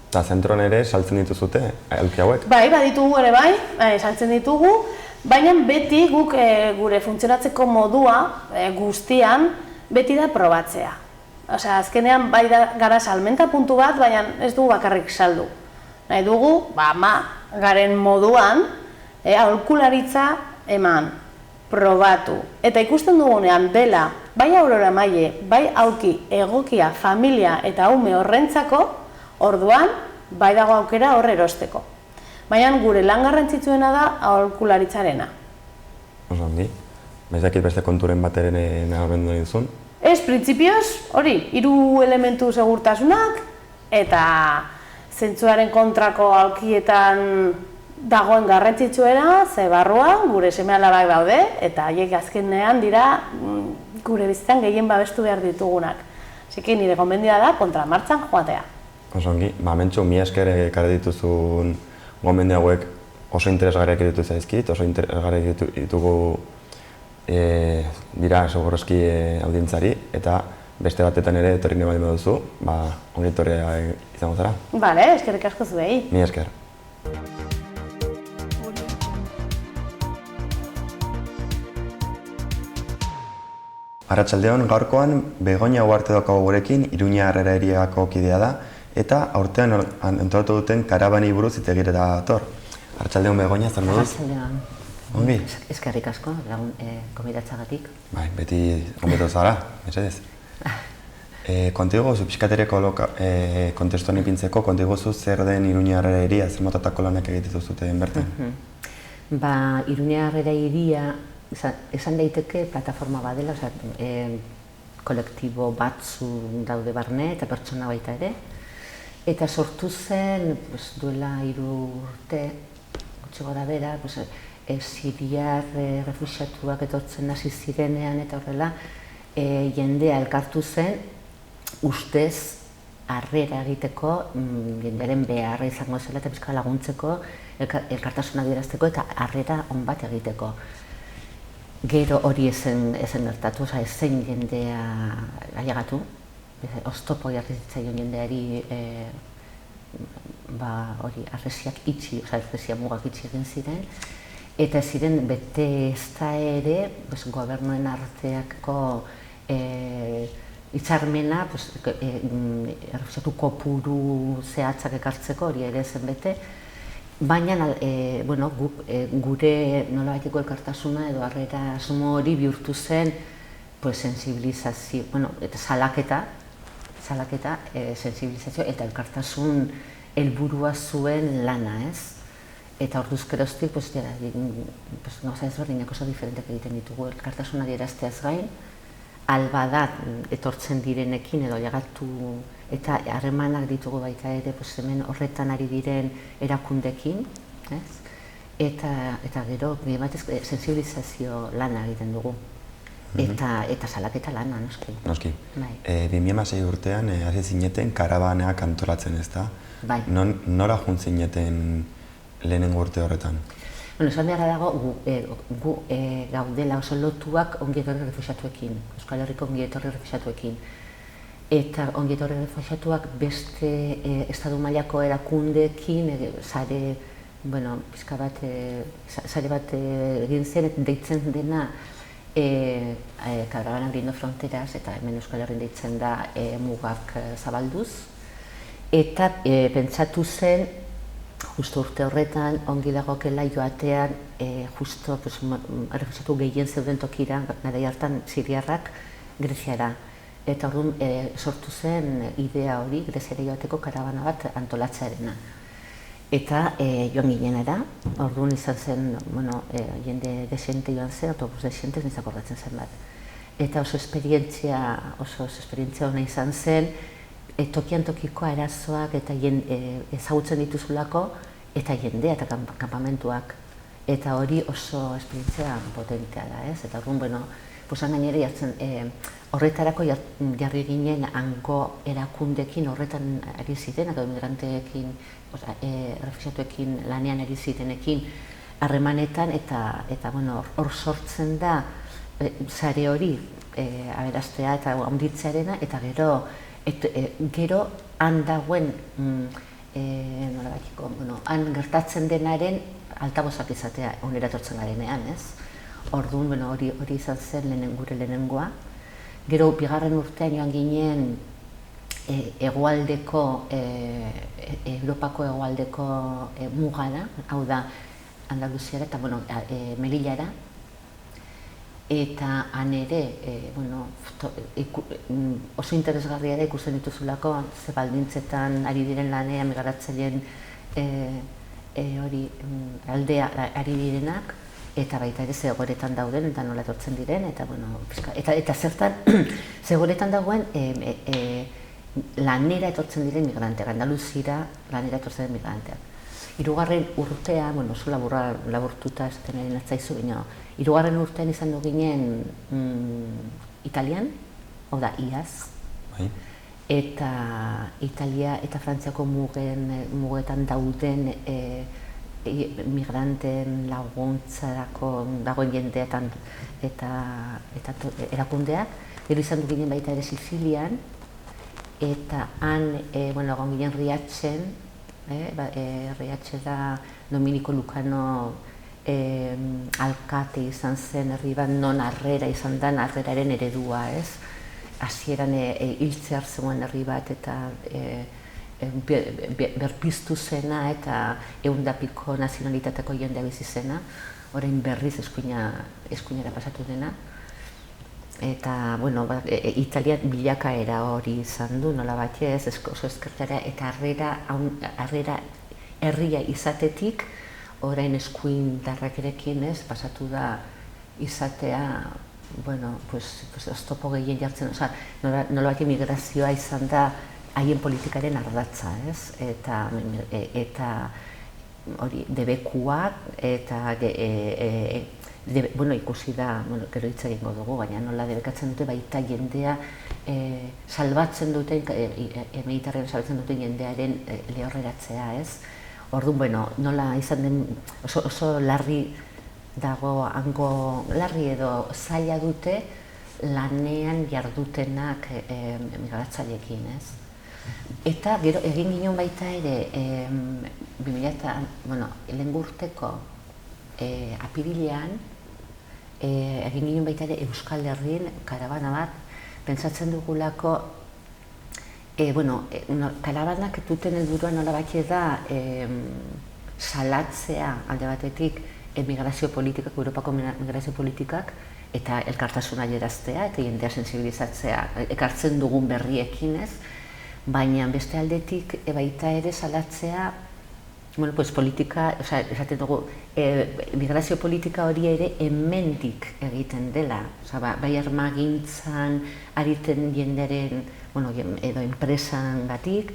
Eta zentroan ere saltzen dituzute aulki hauek? Bai, baditugu ere bai, saltzen ditugu, baina beti guk gure funtzionatzeko modua guztian beti da probatzea. Osea, azkenean bai gara salmenta puntu bat, baina ez dugu bakarrik saldu. Nahi dugu, garen moduan, aholkularitza eman, probatu. Eta ikusten dugunean dela, bai aurora maile, bai aulki egokia, familia eta ume horrentzako, orduan, bai dago aukera horre erosteko. Baina gure lan garrantzitsuena da aholkularitzarena. Oso handi. Bezakit beste konturen bat ere nabarmendu nahi duzun? Ez, printzipioz, hori, 3 elementu segurtasunak eta zentzuaren kontrako aulkietan dagoen garrantzitsuena, ze barruan gure seme-alabak daude, eta haiek azkenean dira gure bizitzan gehien babestu behar ditugunak. Asiki nire gomendioa da kontramartxan joatea. Oso ongi, mentxu, mila esker ekarri dituzun gomendio hauek oso interesgarriak iruditu zaizkit, oso interesgarriak ditugu dira segurozki audientzari, eta beste batetan ere etorri nahi baldin baduzu, ongi etorria izango zara. Bale, eskerrik asko zuei. Mila esker. Arratsaldeon, gaurkoan Begoña Ugarte daukagu gurekin, Iruña Herreraiako kidea da, eta aurtean antolatu duten karabani buruz hitz egitera dator. Arratsaldeon, Begoña, zer moduz? Arratsaldeon. Ongi? Eskerrik asko, gomidatzagatik. Bai, beti onbeto zara, mesedez. Kontigu zu pixkatereko kontestuan ipintzeko, kontigu zu zer den Iruña Herreraia, zer motatako lanak egitezu zuten bertan? Iruña Herreraia esan daiteke plataforma badela, kolektibo batzu daude barne eta pertsona baita ere. Eta sortu zen, duela 3 urte, gutxi gora bera, siriar refuxiatuak etortzen hasi zirenean eta horrela, jendea elkartu zen, ustez harrera egiteko, jendearen beharra izango zela eta pixka laguntzeko, elkartasuna adierazteko eta harrera on bat egiteko. Gero hori ezen gertatu, ezen jendea ailegatu, oztopo jarri zitzaion jendeari arresiak itxi, arresia mugak itxi egin ziren, eta ziren bete ez da ere gobernuen arteako hitzarmena errefuxiatu kopuru zehatzak ekartzeko hori ere zen bete, baina gure nolabaiteko elkartasuna edo harrera asmo hori bihurtu zen sensibilizazio, eta salaketa, sensibilizazio eta elkartasun helburua zuen lana, ez? Eta orduz geroztik, gauza ezberdinak oso diferentek egiten ditugu, elkartasuna adierazteaz gain, albadat etortzen direnekin edo llegatu eta harremanak ditugu baita ere hemen horretan ari diren erakundekin, eta gero sensibilizazio lana egiten dugu. Eta salaketa lana, noski. Noski. 2006 urtean hasi zineten karabanak antolatzen, ez da? Bai. Nora joan zineten lehenengo urte horretan? Esan beharra dago, gu gaudela oso lotuak ongietorri refuxiatuekin, Euskal Herriko ongietorri refuxiatuekin. Eta ongietorri refuxiatuak beste estatu mailako erakundeekin, sare bat egin zen, deitzen dena Caravana Abriendo Fronteras, eta hemen Euskal Herrin deitzen da mugak zabalduz. Eta pentsatu zen, justo urte horretan, ongi dagokela joatean, justo errefuxiatu gehien zeuden tokira, garai hartan siriarrak, Greziara. Eta orduan sortu zen idea hori, Greziara joateko karabana bat antolatzearena. Eta joan ginenera, orduan izan zen, jende desente joan zen, autobus desente ez akordatzen zen bat. Eta oso esperientzia ona izan zen, tokian tokiko arazoak eta ezagutzen dituzulako, eta jendea eta kanpamentuak. Eta hori oso esperientzia potentea da, ez? Eta orduan, gainera jartzen, horretarako jarri ginen hango erakundekin horretan ari ziren, eta emigranteekin, refuxiatuekin lanean ari zirenekin harremanetan, eta hor sortzen da sare hori aberastea eta handitzearena, eta gero han dagoen, han gertatzen denaren altabozak izatea onera etortzen garenean, ez? Orduan, hori izan zen gure lehenengoa. Gero, bigarren urtean joan ginen Europako hegoaldeko mugara, hau da Andaluziara eta Melillara, eta han ere oso interesgarria da ikusten dituzulako ze baldintzetan ari diren lanean migratzaileen aldea ari direnak, eta baita ere zegoeretan dauden eta nola etortzen diren, eta zertan zegoeretan dagoen lanera etortzen diren migranteak, Andaluzira lanera etortzen diren migranteak. Hirugarren urtea, oso laburtuta esaten ari natzaizu, baina hirugarren urtean izan du ginen Italian, hau da, iaz, eta Italia eta Frantziako mugetan dauden migranten laguntzarako dagoen jendeetan eta erakundeak. Gero izan du ginen baita ere Sizilian, eta han egon ginen Riatzen, Riatze da Domenico Lucano alkate izan zen herri bat, non harrera izan den harreraren eredua, ez? Hasieran hiltzear zegoen herri bat eta berpiztu zena eta 100 nazionalitateko jendea bizi zena, orain berriz eskuinera pasatu dena. Eta, Italia bilakaera hori izan du, nola bat ez, oso ezkertara eta harrera herria izatetik, orain eskuindarrak erekin ez, pasatu da izatea, oztopo gehien jartzen, nola bat migrazioa izan da haien politikaren ardatza, ez? Eta hori, debekuak eta ikusi da, gero hitz egingo dugu, baina nola debekatzen dute baita jendea salbatzen duten, Mediterranean salbatzen duten jendearen lehorreratzea, ez? Orduan, nola izan den oso larri dago, hango larri edo zaila dute lanean jardutenak migratzaileekin, ez? Eta gero egin ginen baita ere, lehengo urteko apirilean, egin ginen baita ere Euskal Herrin karabana bat pentsatzen dugulako, karabanak duten helburua nolabait da salatzea alde batetik migrazio politikak, Europako migrazio politikak, eta elkartasuna adieraztea eta jendea sentsibilizatzea ekartzen dugun berriekin, ez? Baina beste aldetik baita ere salatzea politika, esaten dugu, migrazio politika hori ere hemendik egiten dela. Bai armagintzan ariten jendearen, edo enpresangatik,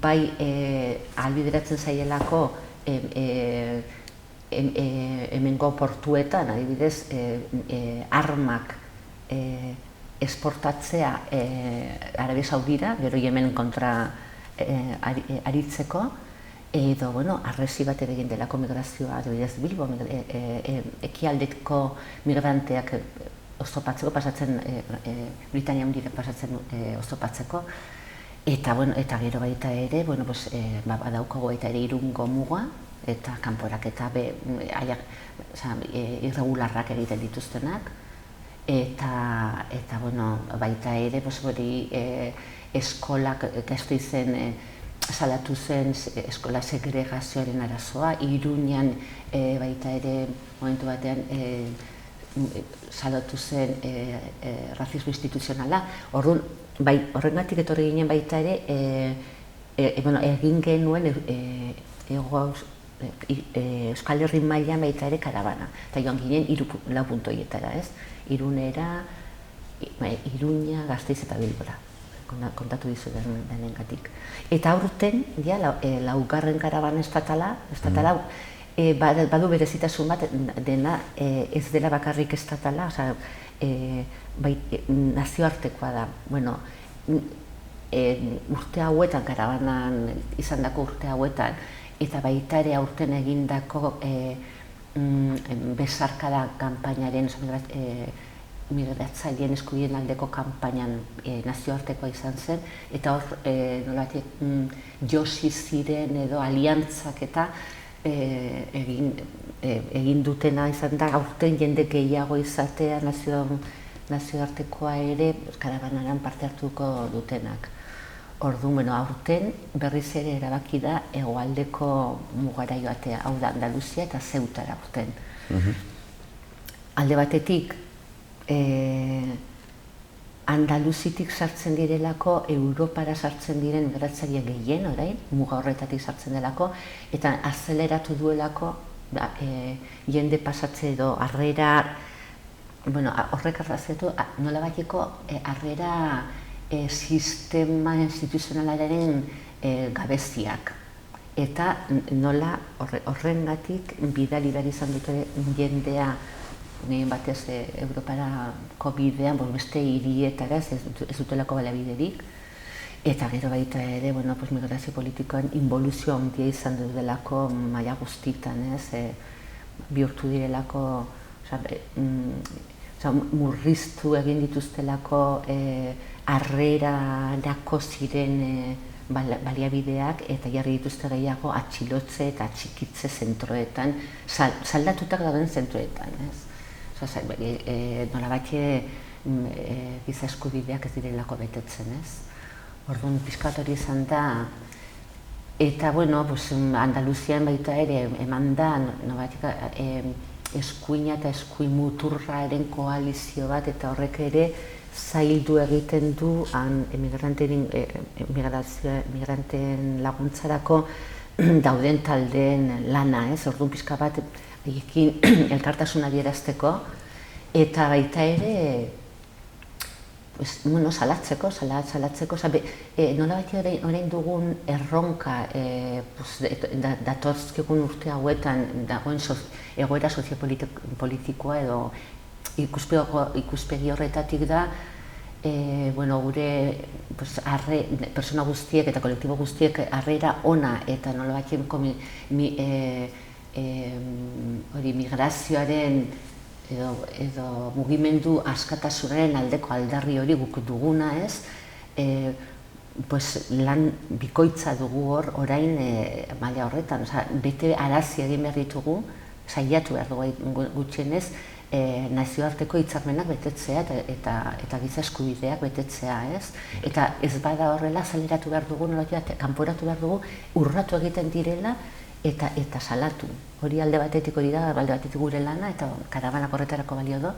bai ahalbideratzen zaielako hemengo portuetan, adibidez, armak esportatzea Arabia Saudira, gero Yemen kontra aritzeko, edo, arresi bat ere egin delako migrazioa, adibidez Bilbo, ekialdeko migranteak oztopatzeko, Britania Handira pasatzen oztopatzeko, eta gero baita ere, badaukago baita ere Irungo muga, eta kanporak eta irregularrak egiten dituztenak, eta baita ere, eskolak Gasteizen salatu zen eskola segregazioaren arazoa, Iruñan baita ere momentu batean salatu zen razismo instituzionala. Orduan, horrengatik etorri ginen baita ere, egin genuen Euskal Herri mailan baita ere karabana. Eta joan ginen 4 puntu horietara, ez? Irunera, Iruña, Gasteiz eta Bilbora. Kontatu dizu denengatik. Eta aurten, laugarren karabana estatala, badu berezitasun bat dena ez dela bakarrik estatala, nazioartekoa da. Urte hauetan, karabanan izandako urte hauetan, eta baita ere aurten egindako besarkada kanpainaren, migratzaileen eskubideen aldeko kanpainan nazioartekoa izan zen, eta hor josi ziren edo aliantzak eta egin dutena izan da, aurten jende gehiago izatea nazioartekoa ere karabanaran parte hartuko dutenak. Orduan, aurten berriz ere erabaki da hegoaldeko mugara joatea, hau da Andaluzia eta Zeutara aurten. Alde batetik, Andaluzitik sartzen direlako, Europara sartzen diren migratzaile gehien, orain, muga horretatik sartzen delako, eta azeleratu duelako jende pasatze edo harrera, horrek arrazetu, nolabaiteko harrera sistema instituzionalaren gabeziak. Eta nola horrengatik bidali behar izan dute jendea gehien batez Europarako bidean, beste hirietara, ez dutelako baliabiderik. Eta gero baita ere, migrazio politikoan involuzio handia izan dutelako maila guztitan, bihurtu direlako, murriztu egin dituztelako harrerarako ziren baliabideak eta jarri dituzte gehiago atxilotze eta atxikitze zentroetan, saldatutak dauden zentroetan. Nolabait giza eskubideak ez direlako betetzen, ez? Orduan, pixkat hori izan da, eta, Andaluzian baita ere eman da, eskuina eta eskuin muturraren koalizio bat, eta horrek ere zaildu egiten du migranteen laguntzarako dauden taldeen lana, ez? Orduan, pixka bat, elkartasuna adierazteko, eta baita ere salatzeko, nolabait orain dugun erronka datorzkigun urte hauetan dagoen egoera soziopolitikoa edo ikuspegi horretatik da gure persona guztiek eta kolektibo guztiek harrera ona eta nolabait migrazioaren edo mugimendu askatasunaren aldeko aldarri hori guk duguna, ez? Lan bikoitza dugu hor orain maila horretan, bete arazi egin behar ditugu, saiatu behar dugu gutxienez, nazioarteko hitzarmenak betetzea eta giza eskubideak betetzea, ez? Eta ez bada horrela azaleratu behar dugu, kanporatu behar dugu, urratu egiten direla eta salatu. Hori alde batetik hori da, alde batetik gure lana, eta karabanak horretarako balio du.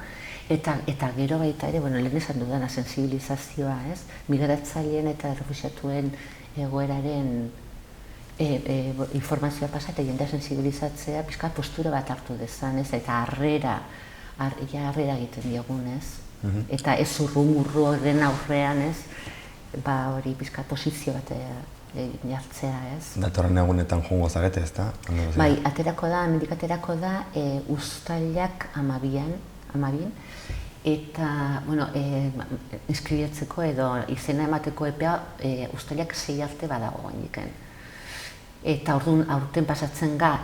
Eta gero baita ere, lehen esan dudana, sensibilizazioa, ez? Migratzaileen eta refuxiatuen egoeraren informazioa pasa eta jendea sensibilizatzea, pixka postura bat hartu dezan, ez? Eta harrera egiten diogun, ez? Eta ez urru horren aurrean, ez? Hori pixka posizio bat jartzea, ez? Datorren egunetan joango zarete, ez da? Bai, hemendik aterako da uztailak 12, eta, inskribiatzeko edo izena emateko epea uztailak 6 arte badago gainiken. Eta aurten pasatzen ga,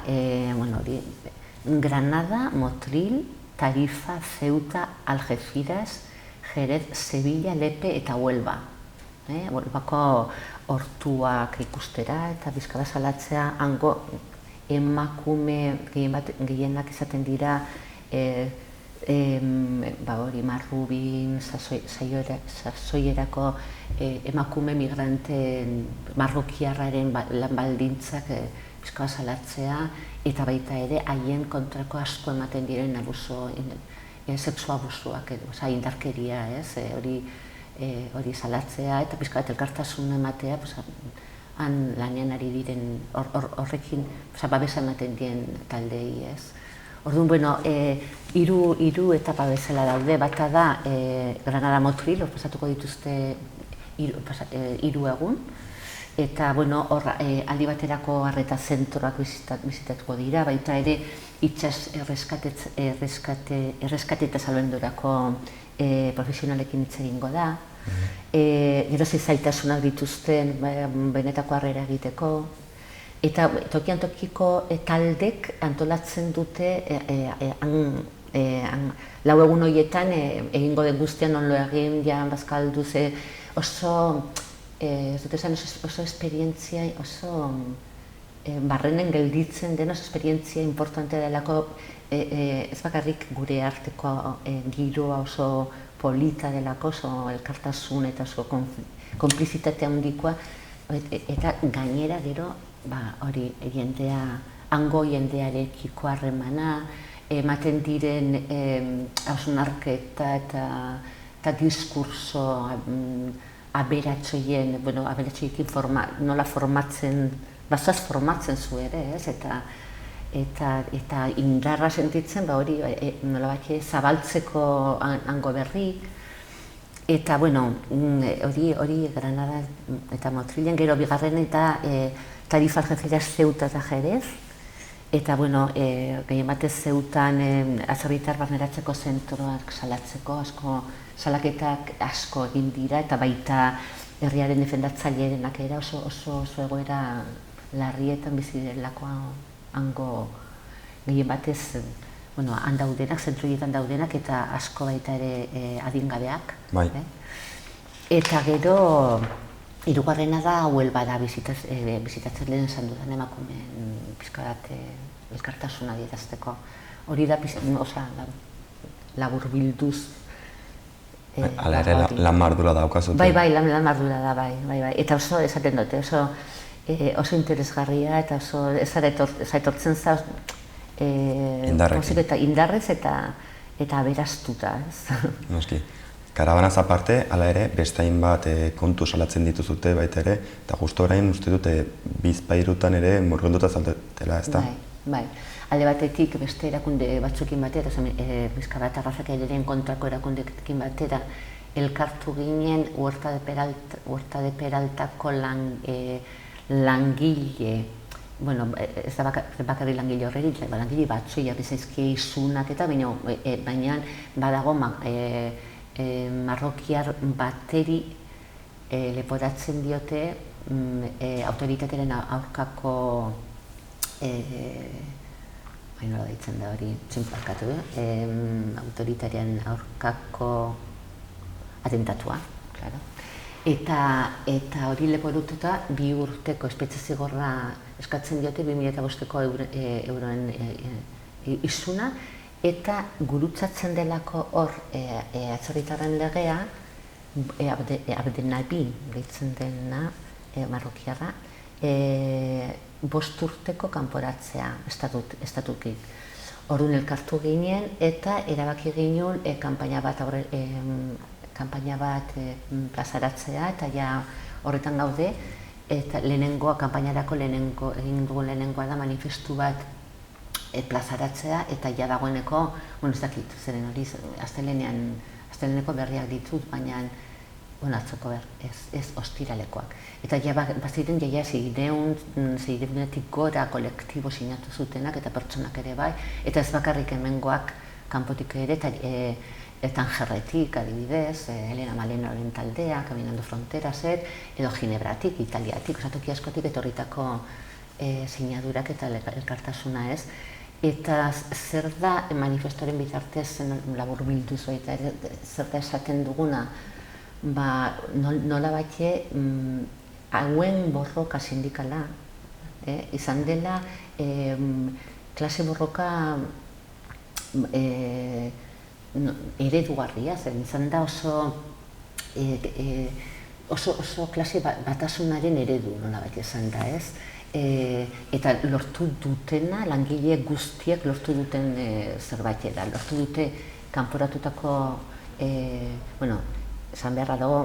Granada, Motril, Tarifa, Ceuta, Algeciras, Jerez, Sevilla, Lepe eta Huelva. Huelvako hortuak ikustera eta bizkara salatzea, hango emakume gehienak izaten dira Marrubin, Sasoierako emakume migrante marrokiarraren lan baldintzak bizkara salatzea eta baita ere haien kontrako asko ematen diren sexu abusuak edo, indarkeria, hori salatzea eta pixka bat elkartasun ematea, han lanean ari diren horrekin babesa ematen dien taldei, ez? Orduan, hiru etapa bezala daude, bata da Granada Motril, hor pasatuko dituzte 3 egun, eta aldi baterako arreta zentroak bizitatuko dira, baita ere itsas erreskate eta salbendurako profesionalekin hitz egingo da. Gero zaitasunak dituzten benetako harrera egiteko. Eta tokian tokiko taldek antolatzen dute 4 egun horietan egingo den guztian onlo egin, bazkaldu ze oso esperientzia, oso barrenen gelditzen den oso esperientzia importante delako, ez bakarrik gure arteko giroa oso polita delako, oso elkartasun eta oso konplizitate handikoa, eta gainera gero hori jendea, hango jendearekiko harremana, ematen diren hausnarketa eta diskurso aberatsoien, aberatsoiekin nola formatzen, bazoaz formatzen zu ere, ez? Eta indarra sentitzen, hori nolabait zabaltzeko hango berri. Eta, hori Granada eta Motrilen, gero bigarren eta Tarifa, Algeciras, Ceuta eta Jerez. Eta, gehien batez Zeutan atzerritar barneratzeko zentroak salatzeko, salaketak asko egin dira, eta baita herriaren defendatzailearenak era oso egoera larrietan bizi direlako hango gehien batez han daudenak, zentroietan daudenak, eta asko baita ere adingabeak. Eta gero, hirugarrena da Huelva da bizitatzen lehen esan dudan emakumeen pixka bat elkartasuna adierazteko. Hori da laburbilduz. Hala ere lan mardula daukazute. Bai, lan mardula da, bai. Eta oso esaten dute, oso interesgarria eta oso ez aitortzen za indarrez eta aberaztuta, ez? Noski. Karabanaz aparte, hala ere, beste hainbat kontu salatzen dituzute baita ere, eta justu orain uste dute bizpairutan ere murgilduta zaudetela, ez da? Bai. Alde batetik beste erakunde batzuekin batera, bizka bat arrazakaiaren kontrako erakundekin batera, elkartu ginen Huerta de Peraltako langile, ez da bakarri langile horreri, langile batzu jarri zaizkie isunak eta baina badago marrokiar bateri leporatzen diote autoritateren aurkako nola deitzen da hori, txinparkatu, autoritarian aurkako atentatua, claro. Eta hori leporututa 2 urteko espetxe zigorra eskatzen diote 2005ko euroen isuna, eta gurutzatzen delako hor atzerritarren legea, Abdenabi gehitzen dena, marrokiarra, 5 urteko kanporatzea estatutik. Orduan elkartu ginen eta erabaki ginen kanpaina bat plazaratzea eta ja horretan gaude, eta kanpainarako egin dugun lehenengoa da manifestu bat plazaratzea eta ja dagoeneko, ez dakit, zeren hori asteleheneko berriak ditut, baina atzoko ez ostiralekoak. Eta ja baziren jaia 600-etik gora kolektibo sinatu zutenak eta pertsonak ere bai, eta ez bakarrik hemengoak kanpotik ere, eta Tangerretik adibidez, Elena Malenoren taldea, Caminando Fronteras, edo Ginebratik, Italiatik, toki askotik etorritako sinadurak eta elkartasuna ez. Eta zer da manifestoaren bitartez laburbilduz baita, zer da esaten duguna, nola batxe hauen borroka sindikala, izan dela klase borroka eredugarria, zer izan da oso klase batasunaren eredu nola batxe izan da, ez? Eta lortu dutena, langile guztiek lortu duten zerbait da, lortu dute kanporatutako, esan beharra dago,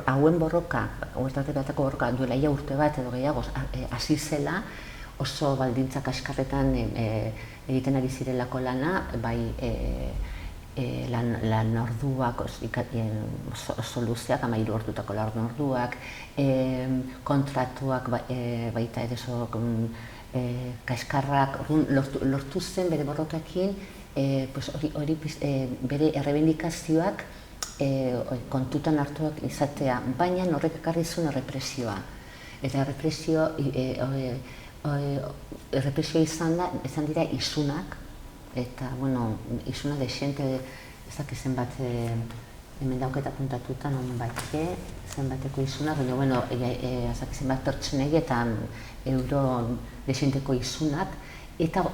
hauen borroka, huertateko borroka duela urte bat edo gehiago hasi zela, oso baldintza kaskarretan egiten ari zirelako lana, bai lan orduak oso luzeak, 13 ordutako lan orduak, kontratuak baita ere oso kaskarrak, lortu zen bere borrokakin, hori bere errebendikazioak kontutan hartuak izatea, baina horrek ekarri zuen errepresioa. Eta errepresioa izan dira isunak, eta, isuna desente, ezak zenbat, hemen dauketa puntatuta, non batxe, zenbateko isuna, baina, ezak zenbat pertsenegi eta euro desenteko isunak, eta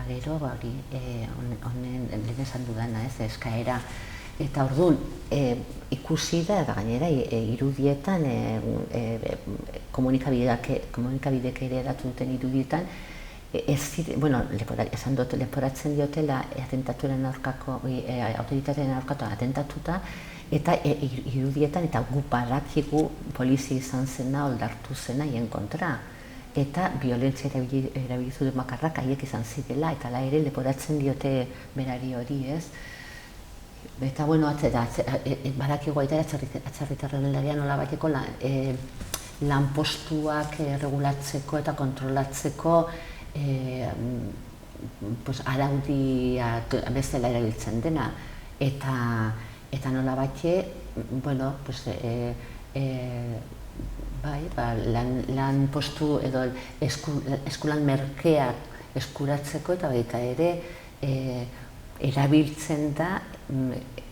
gero, honen lehen esan dudana, eskaera. Eta orduan, ikusi da, eta gainera, irudietan, komunikabidek ere edatu duten irudietan, esan dut, leporatzen diotela autoritateren aurkako atentatuta, eta irudietan, eta gu badakigu polizia izan zena, oldartu zena hien kontra. Eta violentzia erabilizu dut makarrak haiek izan zirela, eta la ere leporatzen diote berari hori, ez? Eta, badakigu aita atzerritarren legea nola bateko lanpostuak regulatzeko eta kontrolatzeko araudia bezala erabiltzen dena. Eta nola batxe, lan postu edo eskulan merkeak eskuratzeko eta baita ere erabiltzen da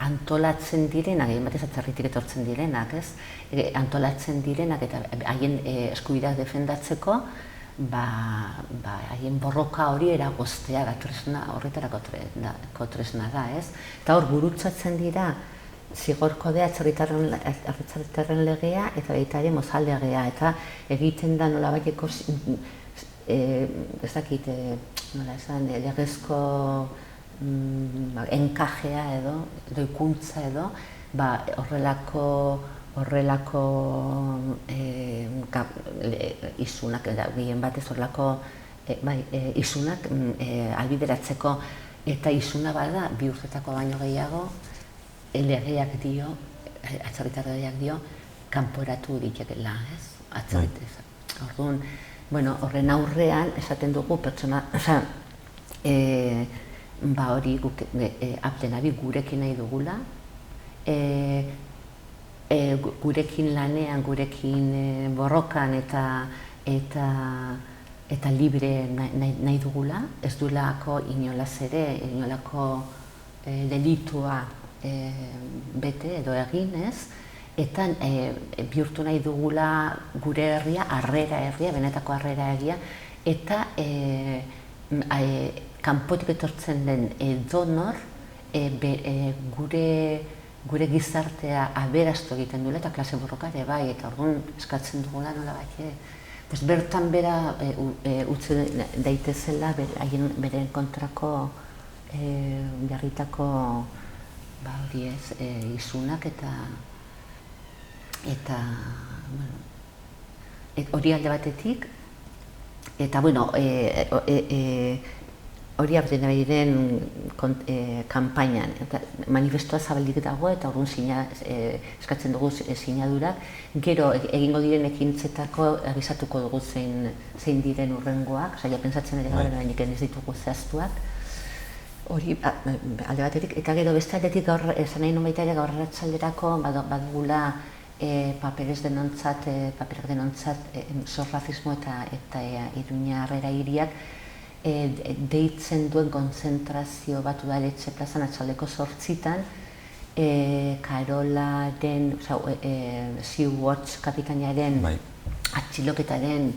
antolatzen direnak, egin batez atzerritik etortzen direnak, antolatzen direnak eta haien eskubideak defendatzeko, haien borroka hori eragoztea horretarako tresna da, ez? Eta hor gurutzatzen dira zigor kodea atzerritarren legea eta baita ere mozal legea, eta egiten da nola baiteko ez dakit, nola esan, legezko enkajea edo ikuntza edo horrelako isunak, gehien batez horrelako isunak albideratzeko, eta isuna bada 2 urtetako baino gehiago legeak dio, atzerritarreak dio, kanporatu ditekela, ez? Orduan, horren aurrean esaten dugu pertsona, hori Abdenabi gurekin nahi dugula, gurekin lanean, gurekin borrokan eta libre nahi dugula, ez duelako inolaz ere, inolako delitua bete edo egin, ez? Eta bihurtu nahi dugula gure herria, harrera herria, benetako harrera herria, eta kanpotik etortzen den edonor gure gizartea aberastu egiten duela eta klase borrokare bai, eta orduan eskatzen dugula nola bai, bertan bera utzi daitezela beren kontrako jarritako hori ez, izunak eta hori alde batetik, eta bueno, hori Abdenrabiren kanpainan, manifestua zabalik dago eta orduan eskatzen dugu sinadurak, gero egingo diren ekintzetako abisatuko dugu zein diren urrengoak, saia pentsatzen ere gaur baina ez ditugu zehaztuak, hori alde batetik, eta gero beste aldetik esan nahi nun baita ere gaur arratsalderako badugula paperak denontzat zorrazismo eta Iruña Harrera hiriak deitzen duen konzentrazio bat udaletxe plazan atxaldeko 8:00 Karolaren, Sea-Watch kapitainaren atxiloketaren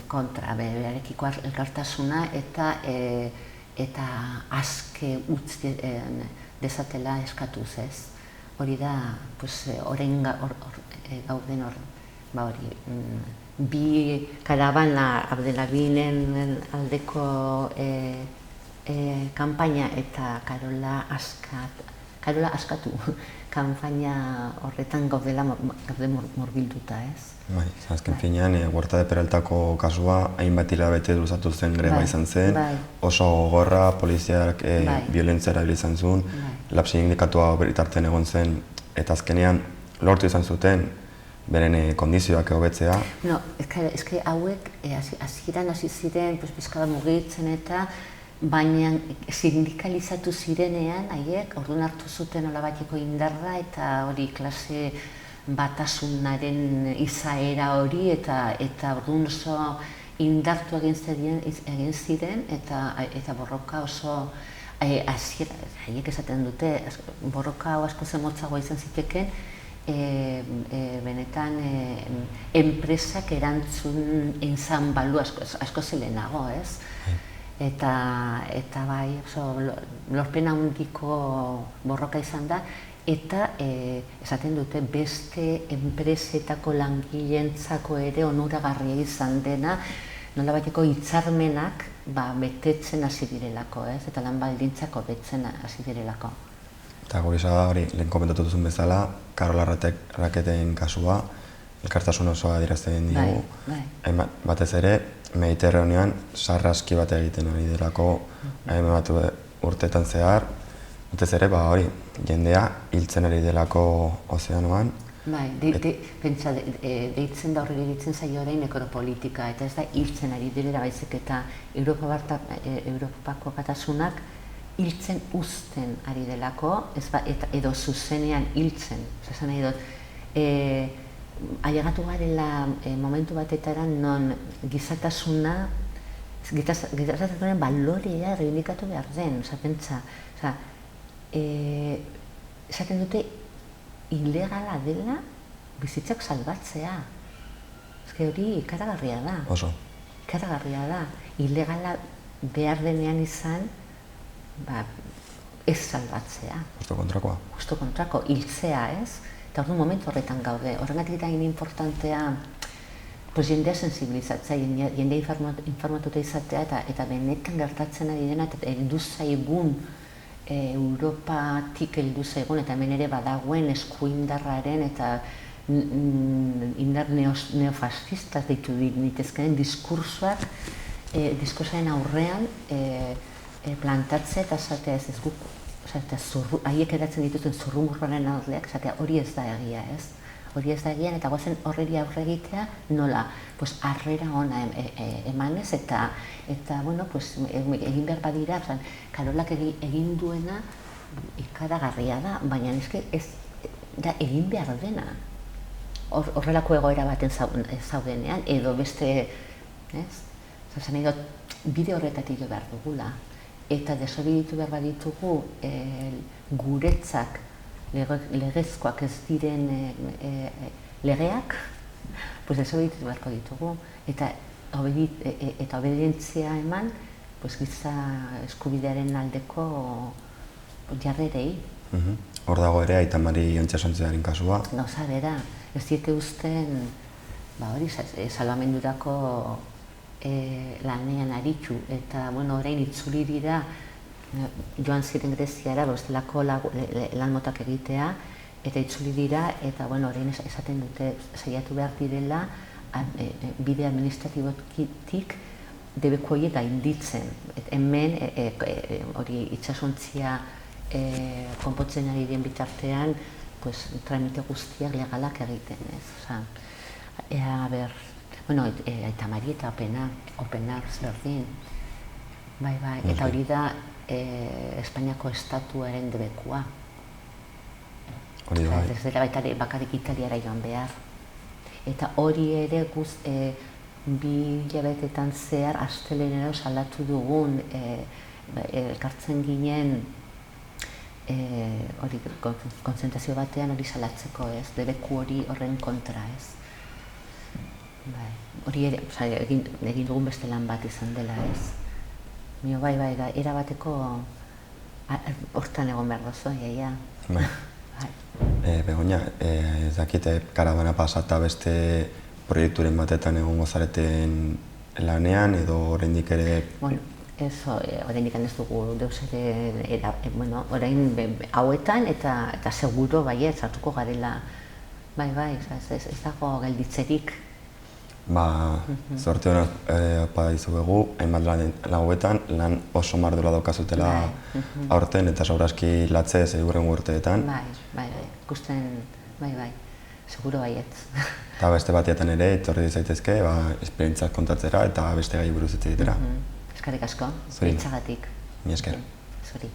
kontra berarekiko elkartasuna eta aske utz dezatela eskatuz ez. Hori da, orain gauden hori, bi karabana Abdelrabinen aldeko kanpaina eta Karola askatu kanpaina horretan gaude murgilduta, ez? Bai, azken finean, Huerta de Peraltako kasua hainbat hilabete luzatu zen greba izan zen, oso gogorra, poliziak violentzia erabili izan zuen, lab sindikatua bitartean egon zen, eta azkenean lortu izan zuten beren kondizioak hobetzea. No, eske hauek hasieran hasi ziren pizka mugitzen eta baina sindikalizatu zirenean haiek orduan hartu zuten nolabaiteko indarra eta hori klase batasunaren izaera hori eta orduan oso indartu egin ziren eta borroka oso haiek esaten dute borroka asko zemotzagoa izan ziteken benetan enpresak erantzun izan balu asko zelenago, ez? Eta bai, lorpen handiko borroka izan da, eta esaten dute beste enpresetako langileentzako ere onuragarria izan dena, nolabaiteko hitzarmenak betetzen hasi direlako, ez? Eta lan baldintzak hobetzen hasi direlako. Eta gurisa da, hori, lehen komentatu duzun bezala, Karola Raketen kasua, elkartasun osoa adierazten digu. Batez ere, Mediterranean sarraski bat egiten ari delako, bat urteetan zehar, batez ere, hori, jendea hiltzen ari delako ozeanoan. Bai, pentsa, deitzen da horrela ditzen zaio orain nekropolitika, eta ez da hiltzen ari direla baizik eta Europako batasunak hiltzen uzten ari delako, edo zuzenean hiltzen. Esan nahi dut, ailegatu garela momentu batetara non gizatasunaren balorea reivindikatu behar den, pentsa. Esaten dute, ilegala dela bizitzak salbatzea. Hori ikaragarria da. Oso. Ikaragarria da. Ilegala behar denean izan, ez salbatzea. Justo kontrakoa. Justo kontrako, hiltzea, ez? Eta orduan momentu horretan gaude. Horregatik da importantea jendea sensibilizatzea, jendea informatuta izatea eta benetan gertatzen ari dena eta heldu zaigun Europatik heldu zaigun eta hemen ere badagoen eskuindarraren eta indar neofascistaz deitu ditezkeen diskursoak diskursaren aurrean plantatzea eta esatea ez guk, haiek eratzen dituzten zurrumurraren aldeak, esatea hori ez da egia, ez? Hori ez da egian eta gozen horreri aurre egitea nola, harrera ona emanez eta egin behar badira, Karolak egin duena ikaragarria da, baina ez da egin behar dena. Horrelako egoera baten zaudenean, edo beste, zazen edo bide horretatik jo behar dugula. Eta desobeditu behar baditugu guretzak legezkoak ez diren legeak, desobeditu beharko ditugu. Eta obedientzia eman giza eskubidearen aldeko jarrerei. Hor dago ere Aita Mari Antxasontziaren kasua. Gauza bera, ez diete uzten hori salbamendurako lanean aritu, eta orain itzuli dira joan ziren Greziara bestelako lan motak egitea, eta itzuli dira, eta orain esaten dute saiatu behar direla bide administratibotik debeku horiek gainditzen. Hemen hori itsasontzia konpontzen ari den bitartean tramite guztiak legalak egiten, ez? Aita Mari eta Openar zerdin. Eta hori da Espainiako estatuaren debekua. Hori da. Ez dela bakarrik Italiara joan behar. Eta hori ere bi hilabetetan zehar astelehenero salatu dugun elkartzen ginen kontzentrazio batean hori salatzeko, ez, debeku hori horren kontra, ez. Hori ere, egin dugun beste lan bat izan dela, ez. Era bateko hortan egon behar dozu, iaia. Begoña, ez dakite karabana pasata beste proiekturen batetan egongo zareten lanean, edo oraindik ere... Oraindik ez dugu deus ere, orain hauetan eta seguro baiet hartuko garela. Ez dago gelditzerik. Zorte hona opa dizuegu, hainbat hauetan lan oso mardula daukazutela aurten eta segurazki latzez hurrengo urteetan. Ikusten, seguro baiet. Eta beste batetan ere, etorri zaitezke, esperientzak kontatzera eta beste gai buruz hitz egitera. Eskerrik asko, zuritzagatik. Mi esker. Zuri.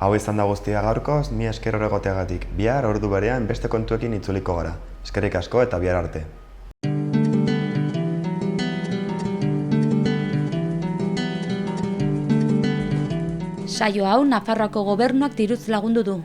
Hau izan da guztia gaurkoz, mi esker horregoteagatik. Bihar ordu berean beste kontuekin itzuliko gara. Eskerrik asko eta bihar arte. Saio hau Nafarroako Gobernuak diruz lagundu du.